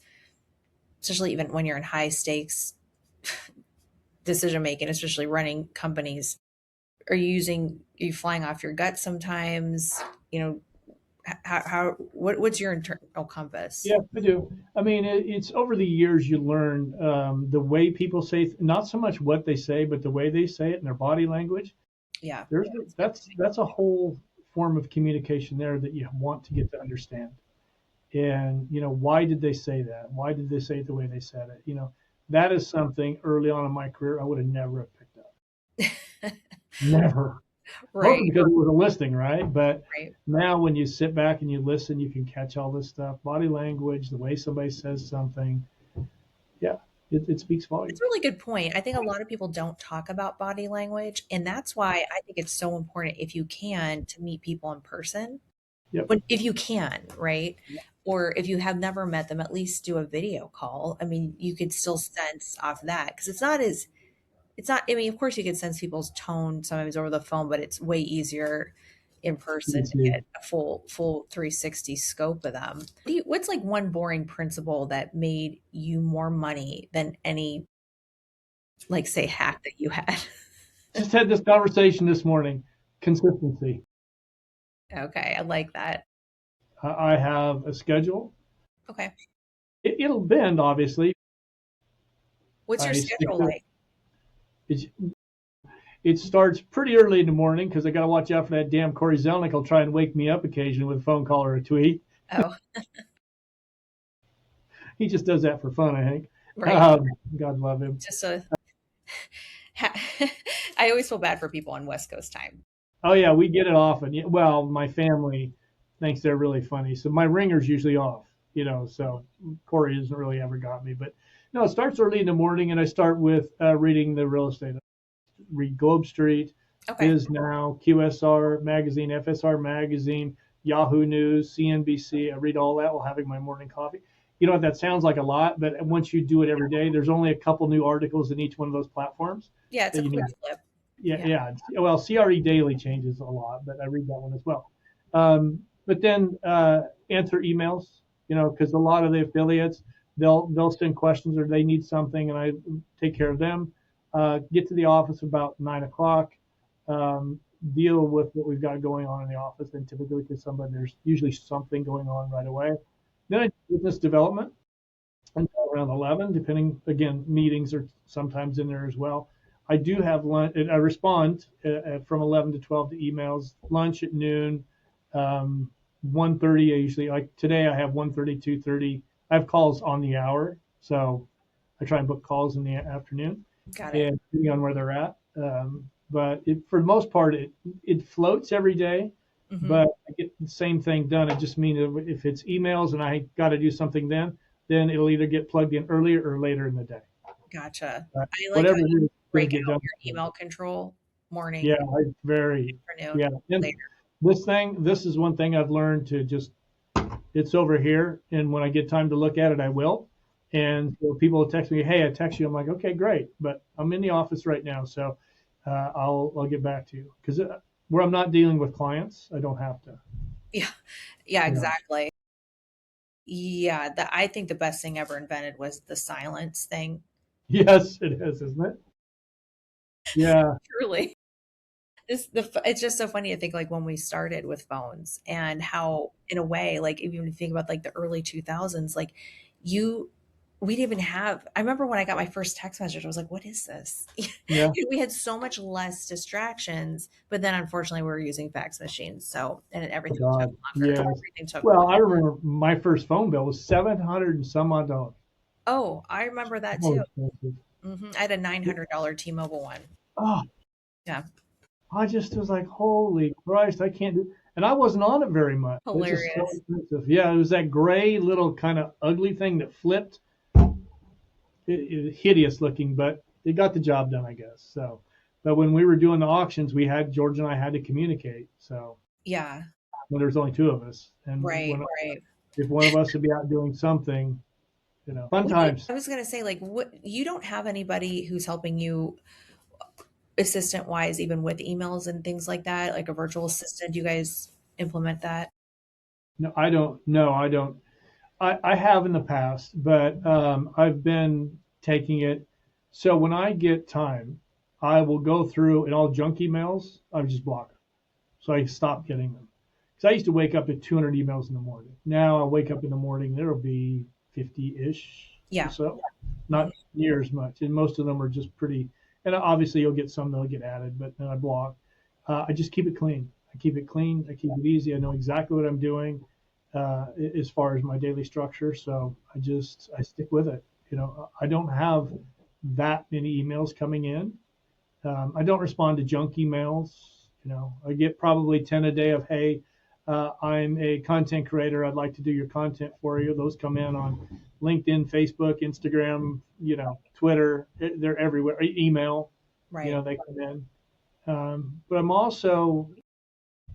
especially even when you're in high stakes decision making, especially running companies? Are you flying off your gut sometimes? You know, what's your internal compass? Yeah, I do. I mean, it's over the years you learn the way people say, not so much what they say, but the way they say it and their body language. Yeah. That's a whole form of communication there that you want to get to understand. And why did they say that? Why did they say it the way they said it? That is something early on in my career I would have never have picked up. Never. Right. Mostly because it was a listing, right? But Right. now when you sit back and you listen, you can catch all this stuff, body language, the way somebody says something. Yeah. it speaks It's volumes. a really good point. I think a lot of people don't talk about body language, and that's why I think it's so important if you can to meet people in person. Yep. When if you can, right? Or if you have never met them, at least do a video call. I mean, you could still sense off that because it's not, I mean, of course you can sense people's tone sometimes over the phone, but it's way easier in You person to see. get a full 360 scope of them. What's like one boring principle that made you more money than any, like, say, hack that you had? Just had this conversation this morning. Consistency. Okay, I like that. I have a schedule. Okay. It'll bend, obviously. What's your I stick schedule to like? it. It starts pretty early in the morning because I got to watch out for that damn Corey Zelnick. Will try and wake me up occasionally with a phone call or a tweet. Oh, He just does that for fun, I think. right. God love him. Just a I always feel bad for people on West Coast time. Oh yeah, we get it often. Yeah, well, my family thinks they're really funny, so my ringer's usually off. So Corey hasn't really ever got me, but no, it starts early in the morning, and I start with reading the real estate. Read Globe Street, Okay. Biz Now, QSR Magazine, FSR Magazine, Yahoo News, CNBC. I read all that while having my morning coffee. That sounds like a lot, but once you do it every day, there's only a couple new articles in each one of those platforms Yeah, it's that a you need. quick flip. Yeah, Yeah. yeah. Well, CRE Daily changes a lot, but I read that one as well. But then answer emails, because a lot of the affiliates they'll send questions or they need something, and I take care of them. Get to the office about 9 o'clock. Um, Deal with what we've got going on in the office, and typically because there's usually something going on right away. Then I do business development until around 11, depending, again, meetings are sometimes in there as well. I do have lunch. I respond from 11 to 12 to emails, lunch at noon, 1:30. I usually, like today, I have 1:30, 2:30. I have calls on the hour. So I try and book calls in the afternoon Got it. and depending on where they're at. But for the most part, it floats every day, Hmm. but I get the same thing done. It just means if it's emails and I got to do something then it'll either get plugged in earlier or later in the day. Gotcha. But I like how whatever you it is, it'll break get done. out your email control Yeah, morning, I very, afternoon, yeah. And later. this is one thing I've learned to just, it's over here. And when I get time to look at it, I will. And so people will text me, hey, I text you. I'm like, okay, great. But I'm in the office right now. So I'll get back to you because where I'm not dealing with clients, I don't have to, Yeah. Yeah, you know. exactly. Yeah, I think the best thing ever invented was the silence thing. Yes, it is, isn't it? Yeah. Truly. It's just so funny to think like when we started with phones and how in a way like even if you think about like the early 2000s like you we didn't even have I remember when I got my first text message I was like what is this. Yeah. We had so much less distractions but then unfortunately we were using fax machines so and Oh, everything took God. longer Yes. everything took Well, I remember my first phone bill was 700 and some odd dollars. oh I remember that Oh, too. expensive. I had a $900 T-Mobile one. Oh, Yeah, I just was like, holy Christ, I can't do. And I wasn't on it very much. It's just so hilarious. expensive. Yeah, it was that gray little kind of ugly thing that flipped. Hideous looking, but it got the job done, I guess. So, but when we were doing the auctions, George and I had to communicate. So, Yeah, when there was only two of us, and right, when right. if one of us would be out doing something, fun times. I was gonna say, like, what you don't have anybody who's helping you assistant wise, even with emails and things like that, like a virtual assistant. Do you guys implement that? No, I don't. No, I don't. I have in the past, but I've been taking it. So when I get time, I will go through and all junk emails, I just block them. So I stop getting them. Because I used to wake up at 200 emails in the morning. Now I wake up in the morning, there'll be 50-ish or Yeah. so, Mhm. not near as much. And most of them are just pretty, and obviously you'll get some that'll get added, but then I block. I just keep it clean. I keep it clean. I keep it easy. I know exactly what I'm doing as far as my daily structure. So I stick with it. I don't have that many emails coming in. I don't respond to junk emails. I get probably 10 a day of, hey, I'm a content creator. I'd like to do your content for you. Those come in on LinkedIn, Facebook, Instagram, Twitter. They're everywhere. Email, Right. they come in. But I'm also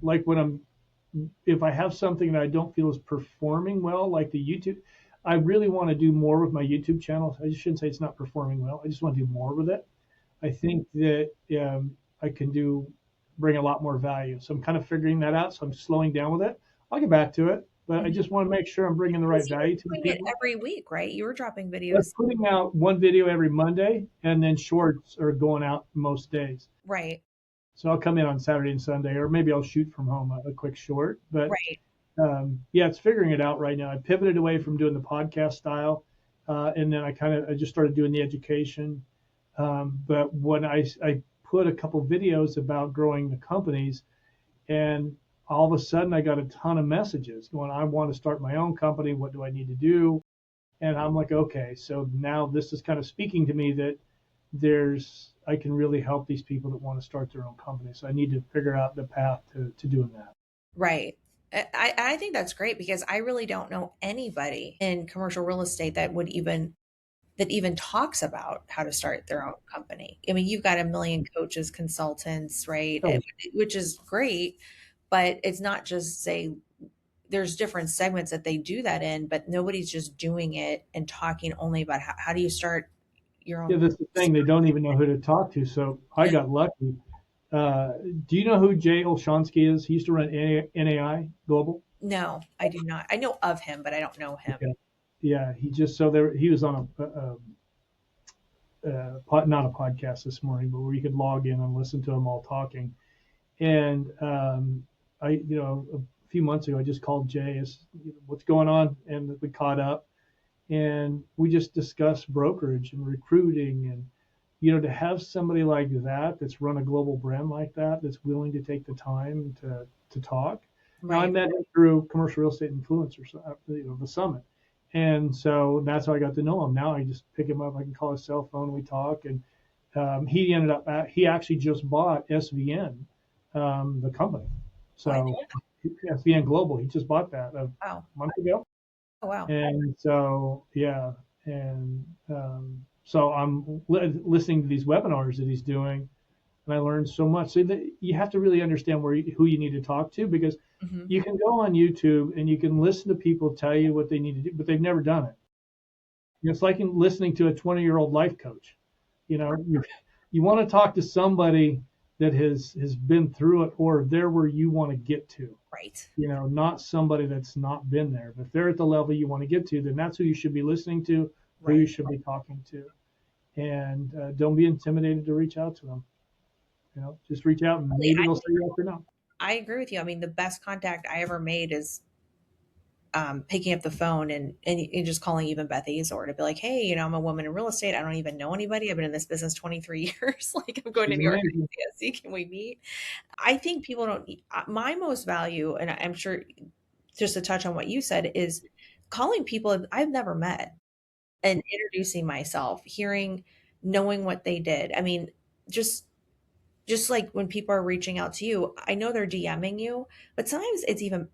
like if I have something that I don't feel is performing well, like the YouTube, I really want to do more with my YouTube channel. I shouldn't say it's not performing well. I just want to do more with it. I think that I can bring a lot more value. So I'm kind of figuring that out. So I'm slowing down with it. I'll get back to it, but I Mhm. just want to make sure I'm bringing the right Because you were value to the doing it people. every week, right? You were dropping I'm videos. putting out one video every Monday, and then shorts are going out most days. Right. So I'll come in on Saturday and Sunday, or maybe I'll shoot from home a quick short. But Right. yeah, it's figuring it out right now. I pivoted away from doing the podcast style, and then I just started doing the education. But when I put a couple videos about growing the companies, and all of a sudden I got a ton of messages going, I want to start my own company. What do I need to do? And I'm like, okay, so now this is kind of speaking to me that I can really help these people that want to start their own company. So I need to figure out the path to doing that. Right. I think that's great because I really don't know anybody in commercial real estate that even talks about how to start their own company. I mean, you've got a million coaches, consultants, right? Oh, Which is great, but it's not just say there's different segments that they do that in, but nobody's just doing it and talking only about how do you start your yeah, own. that's the thing. They don't even know who to talk to. So I got lucky. Do you know who Jay Olshansky is? He used to run NAI Global. No, I do not. I know of him, but I don't know him. Okay. Yeah, he was on not a podcast this morning, but where you could log in and listen to them all talking. And a few months ago, I just called Jay, what's going on? And we caught up and we just discussed brokerage and recruiting. And, to have somebody like that that's run a global brand like that, that's willing to take the time to talk. Now, I Right. met him through Commercial Real Estate Influencers, the summit. And so that's how I got to know him. Now I just pick him up. I can call his cell phone. We talk. And he actually just bought SVN, the company. Oh, I So SVN Global, he just bought that a wow. month ago. Oh, wow. And so, yeah. And so I'm listening to these webinars that he's doing, and I learned so much. So that you have to really understand who you need to talk to, because Hmm. you can go on YouTube and you can listen to people tell you what they need to do, but they've never done it. It's like listening to a 20-year-old life coach. You want to talk to somebody that has been through it, or they're where you want to get to. Right. Not somebody that's not been there. But if they're at the level you want to get to, then that's who you should be listening to, who you Right. should be talking to. And don't be intimidated to reach out to them. Just reach out and maybe they'll say yes or no. I agree with you. I mean, the best contact I ever made is picking up the phone and just calling even Beth Azor to be like, hey, I'm a woman in real estate. I don't even know anybody. I've been in this business 23 years. Like, I'm going to She's New York amazing. City. Can we meet? I think people don't, my most value, and I'm sure just to touch on what you said, is calling people I've never met and introducing myself, knowing what they did. I mean, just just like when people are reaching out to you, I know they're DMing you, but sometimes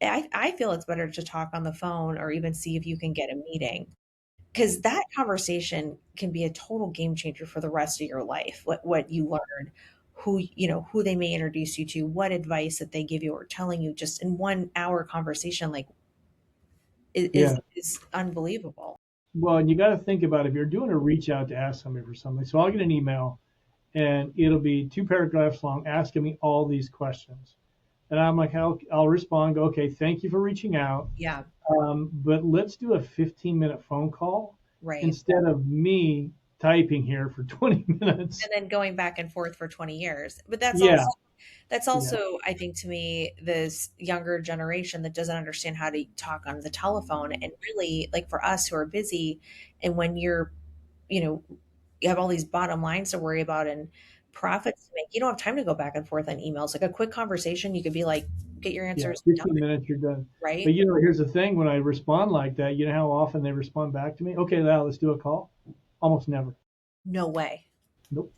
I feel it's better to talk on the phone or even see if you can get a meeting because that conversation can be a total game changer for the rest of your life. What you learn, who they may introduce you to, what advice that they give you or telling you just in 1 hour conversation, like is Yeah. is unbelievable. Well, and you got to think about if you're doing a reach out to ask somebody for something. So I'll get an email and it'll be 2 paragraphs long asking me all these questions. And I'm like, I'll respond, go, okay, thank you for reaching out. Yeah, But let's do a 15-minute phone call right. instead of me typing here for 20 minutes. And then going back and forth for 20 years. But that's Yeah, also That's yeah, also, I think, to me, this younger generation that doesn't understand how to talk on the telephone. And really, like for us who are busy, and when you know, you have all these bottom lines to worry about and profits to make, you don't have time to go back and forth on emails. Like a quick conversation, you could be like, get your yeah. answers done, 15 minutes, you're done. But right? here's the thing: when I respond like that, you know how often they respond back to me? Okay, now let's do a call. Almost never. No way. Nope.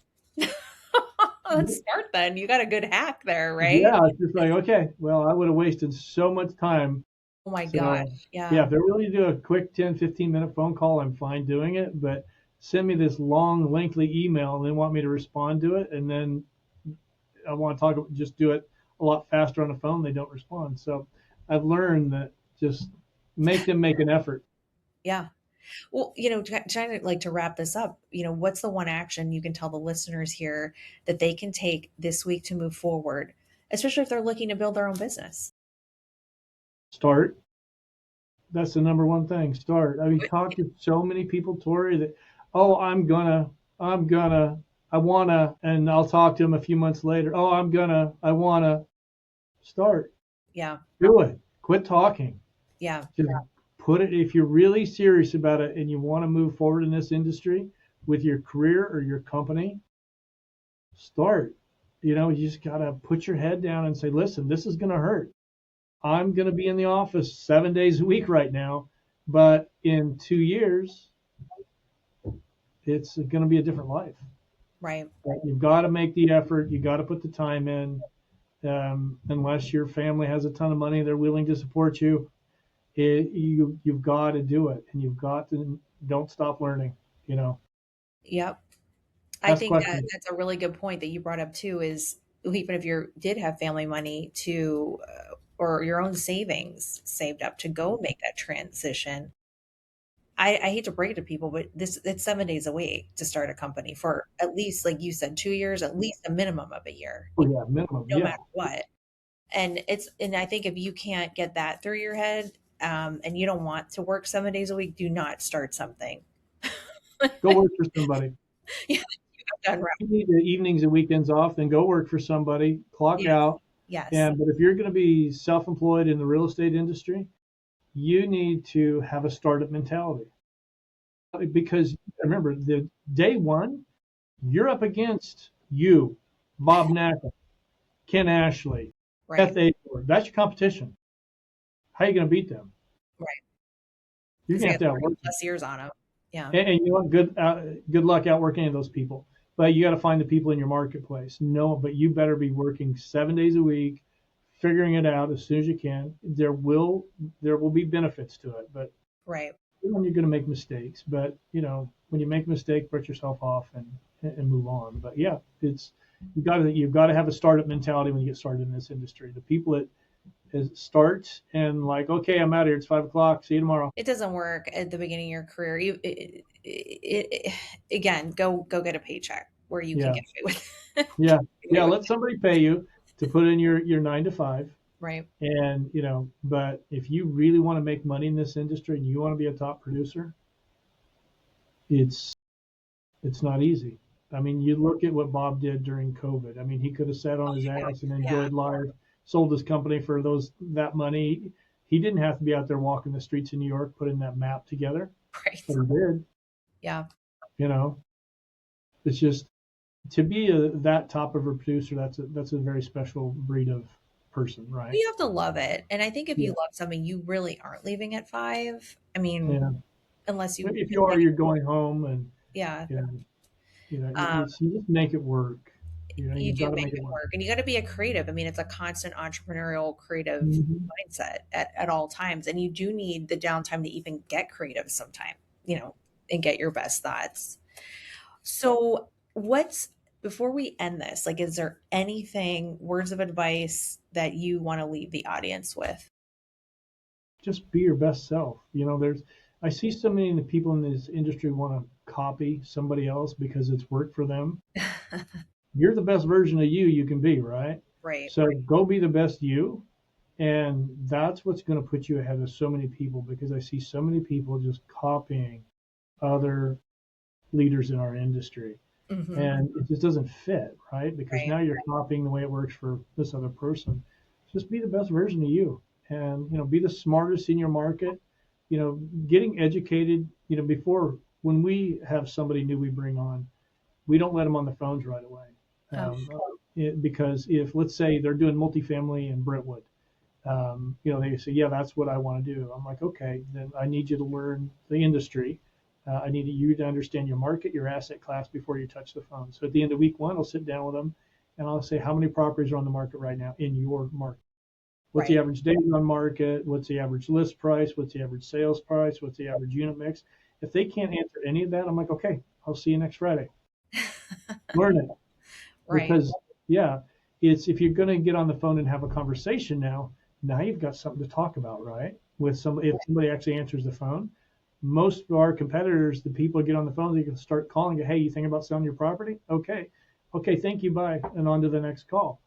Oh, let's start then. You got a good hack there, right? Yeah, it's just like, okay, well, I would have wasted so much time. Oh my So, gosh. yeah, Yeah. if they really do a quick 10, 15-minute phone call, I'm fine doing it. But send me this long, lengthy email and they want me to respond to it. And then I want to just do it a lot faster on the phone. They don't respond. So I've learned that just make them make an effort. Yeah. Well, trying to like to wrap this up, what's the one action you can tell the listeners here that they can take this week to move forward, especially if they're looking to build their own business? Start. That's the number one thing. Start. I mean, talk to so many people, Tori, that, oh, I'm gonna, I wanna, and I'll talk to them a few months later. Oh, I wanna. Start. Yeah. Do it. Quit talking. Yeah. Just put it, if you're really serious about it and you want to move forward in this industry with your career or your company, start. You just got to put your head down and say, listen, this is going to hurt. I'm going to be in the office 7 days a week right now, but in 2 years, it's going to be a different life. Right. But you've got to make the effort. You got to put the time in. Unless your family has a ton of money, they're willing to support you. You've got to do it, and you've got to don't stop learning. You know, Yep. I ask think that questions. that's a really good point that you brought up too is even if you did have family money to or your own savings saved up to go make that transition. I hate to break it to people, but it's 7 days a week to start a company for at least, like you said, 2 years, at least a minimum of a year, Oh yeah, minimum. no Yeah, matter what. And I think if you can't get that through your head, and you don't want to work 7 days a week, do not start something. go work for somebody. Yeah, done right. You need the evenings and weekends off, then go work for somebody. Clock Yes, out. yes, And but if you're going to be self-employed in the real estate industry, you need to have a startup mentality because remember the day one, you're up against you, Bob Knakal, Ken Ashley, right, Beth Azor. That's your competition. How are you going to beat them? right. You're Because going they to got have to 30 outwork them. plus years on them. Yeah, And you want good luck outworking any of those people. But you got to find the people in your marketplace. No, but you better be working 7 days a week, figuring it out as soon as you can. There will be benefits to it, but right. when you're going to make mistakes. But when you make a mistake, brush yourself off and move on. But yeah, it's you've got to have a startup mentality when you get started in this industry. The people that start and like, okay, I'm out of here. It's 5 o'clock. See you tomorrow. It doesn't work at the beginning of your career. Again, go get a paycheck where you can Yeah, get away with yeah, get away yeah. with Let somebody pay you to put in your 9 to 5. right. And but if you really want to make money in this industry and you want to be a top producer, it's it's not easy. I mean, you look at what Bob did during COVID. I mean, he could have sat on his ass and Yeah, enjoyed life, sold his company for that money. He didn't have to be out there walking the streets of New York putting that map together, right. but he did. Yeah. You know, it's just to be that top of a producer. That's a very special breed of person, right? You have to love it. And I think if you Yeah, love something, you really aren't leaving at 5. I mean, yeah. unless you If you are, you're going home, and yeah. you know, Um, you just make it work. you You've do got to make make it it work. work. And you got to be a creative. I mean, it's a constant entrepreneurial creative Hmm. mindset at all times. And you do need the downtime to even get creative sometime, and get your best thoughts. So, what's before we end this, like, is there anything, words of advice that you want to leave the audience with? Just be your best self. I see so many of the people in this industry want to copy somebody else because it's worked for them. You're the best version of you can be, right? Right. So go be the best you, and that's what's going to put you ahead of so many people because I see so many people just copying other leaders in our industry. Hmm. And it just doesn't fit, right? Because Right. now you're copying the way it works for this other person. Just be the best version of you, and be the smartest in your market. Getting educated. Before when we have somebody new we bring on, we don't let them on the phones right away, Oh, because if let's say they're doing multifamily in Brentwood, they say, yeah, that's what I want to do. I'm like, okay, then I need you to learn the industry. I need you to understand your market, your asset class before you touch the phone. So at the end of week one, I'll sit down with them and I'll say, how many properties are on the market right now in your market? What's the Right. average days on market? What's the average list price? What's the average sales price? What's the average unit mix? If they can't answer any of that, I'm like, okay, I'll see you next Friday. Learn it. Right. Because, yeah, it's if you're going to get on the phone and have a conversation now you've got something to talk about, right? If somebody actually answers the phone, most of our competitors, the people get on the phone, they can start calling. Hey, you think about selling your property? Okay, thank you, bye, and on to the next call.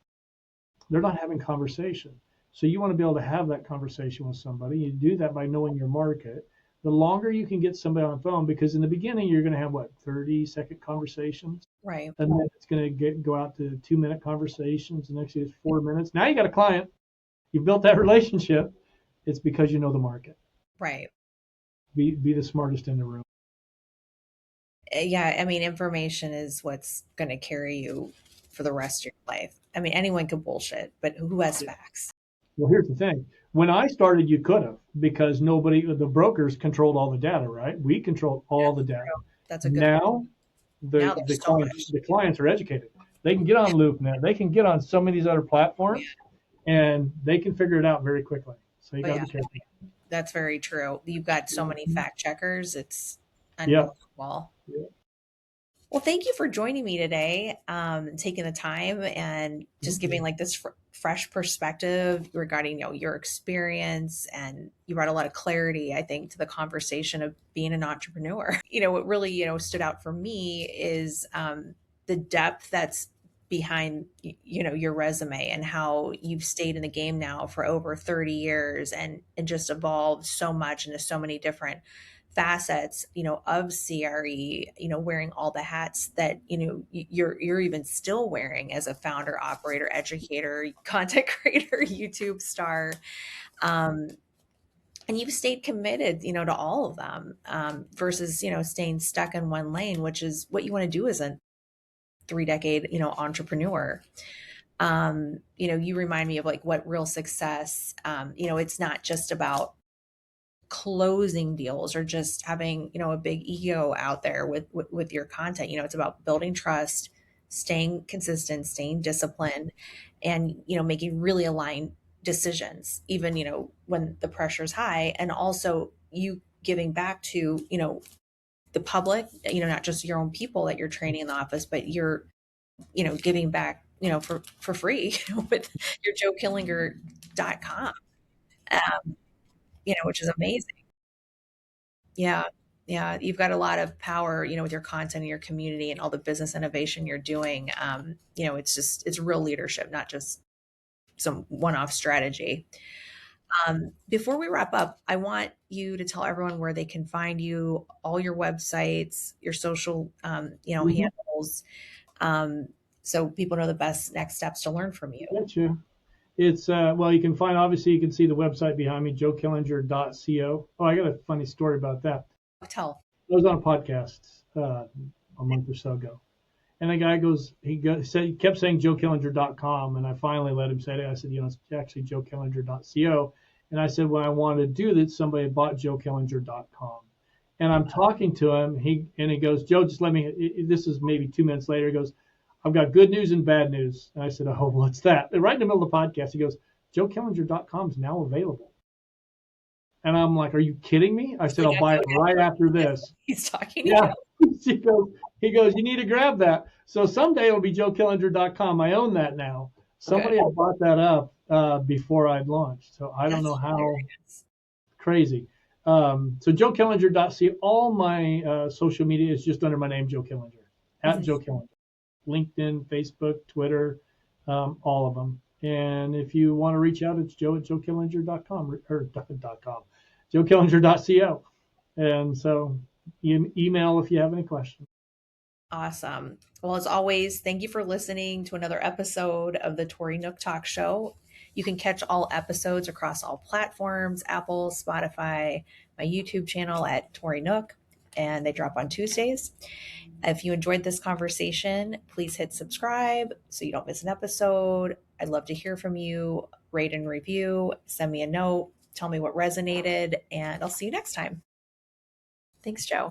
They're not having conversation. So you want to be able to have that conversation with somebody. You do that by knowing your market. The longer you can get somebody on the phone, because in the beginning you're going to have 30-second conversations, Right. and then it's going to go out to 2-minute conversations. The next is 4 minutes. Now you got a client. You've built that relationship. It's because you know the market. Right. Be the smartest in the room. Yeah, I mean, information is what's going to carry you for the rest of your life. I mean, anyone can bullshit, but who has facts? Well, here's the thing. When I started, you could have, because the brokers controlled all the data, right? We controlled all the That's data. true. That's a good point. Now Now the there's so clients much. the clients are educated. They can get on LoopNet. They can get on so many of these other Oh, yeah. platforms, and they can figure it out very quickly. So you Oh, got to yeah. be careful. That's very true. You've got so many fact checkers. It's Yeah. unbelievable. Yeah. Well, thank you for joining me today, taking the time and just giving Okay. like this fresh perspective regarding your experience, and you brought a lot of clarity, I think, to the conversation of being an entrepreneur. What really stood out for me is the depth that's behind your resume, and how you've stayed in the game now for over 30 years, and just evolved so much into so many different facets of CRE, wearing all the hats that you're even still wearing as a founder, operator, educator, content creator, YouTube star. um, and you've stayed committed to all of them, versus staying stuck in one lane, which is what you want to do as a 3-decade entrepreneur. You remind me of like what real success, it's not just about closing deals or just having a big ego out there with your content. It's about building trust, staying consistent, staying disciplined, and making really aligned decisions, even when the pressure's high, and also you giving back to the public, not just your own people that you're training in the office, but you're giving back for free with your joekillinger.com, which is amazing. Yeah. Yeah. You've got a lot of power, with your content and your community and all the business innovation you're doing. It's real leadership, not just some one off strategy. Before we wrap up, I want you to tell everyone where they can find you, all your websites, your social, Mhm. handles, um, so people know the best next steps to learn from you. Gotcha. It's well, you can find, obviously you can see the website behind me, joekillinger.co. Oh, I got a funny story about that. Tell. I was on a podcast a month or so ago, and the guy he kept saying joekillinger.com, and I finally let him say it. I said, it's actually joekillinger.co, and I said when I wanted to do that, somebody had bought joekillinger.com, and I'm talking to him. He goes, Joe, just let me. This is maybe 2 minutes later. He goes, I've got good news and bad news. And I said, oh, what's that? And right in the middle of the podcast, he goes, joekillinger.com is now available. And I'm like, are you kidding me? I He's said, like, I'll buy it right after this. he's talking to Yeah. you. He goes, you need to grab that. So someday it'll be joekillinger.com. I own that now. Okay. Somebody had bought that up before I'd launched. So I don't That's know how hilarious. crazy. So joekillinger.co. All my social media is just under my name, Joe Killinger, at Mhm. Joe Killinger. LinkedIn, Facebook, Twitter, all of them. And if you want to reach out, it's joe at joekillinger.com or .com, joekillinger.co. And so email if you have any questions. Awesome. Well, as always, thank you for listening to another episode of the Tori Nook Talk Show. You can catch all episodes across all platforms: Apple, Spotify, my YouTube channel at Tori Nook, and they drop on Tuesdays. If you enjoyed this conversation, please hit subscribe so you don't miss an episode. I'd love to hear from you. Rate and review, send me a note, tell me what resonated, and I'll see you next time. Thanks, Joe.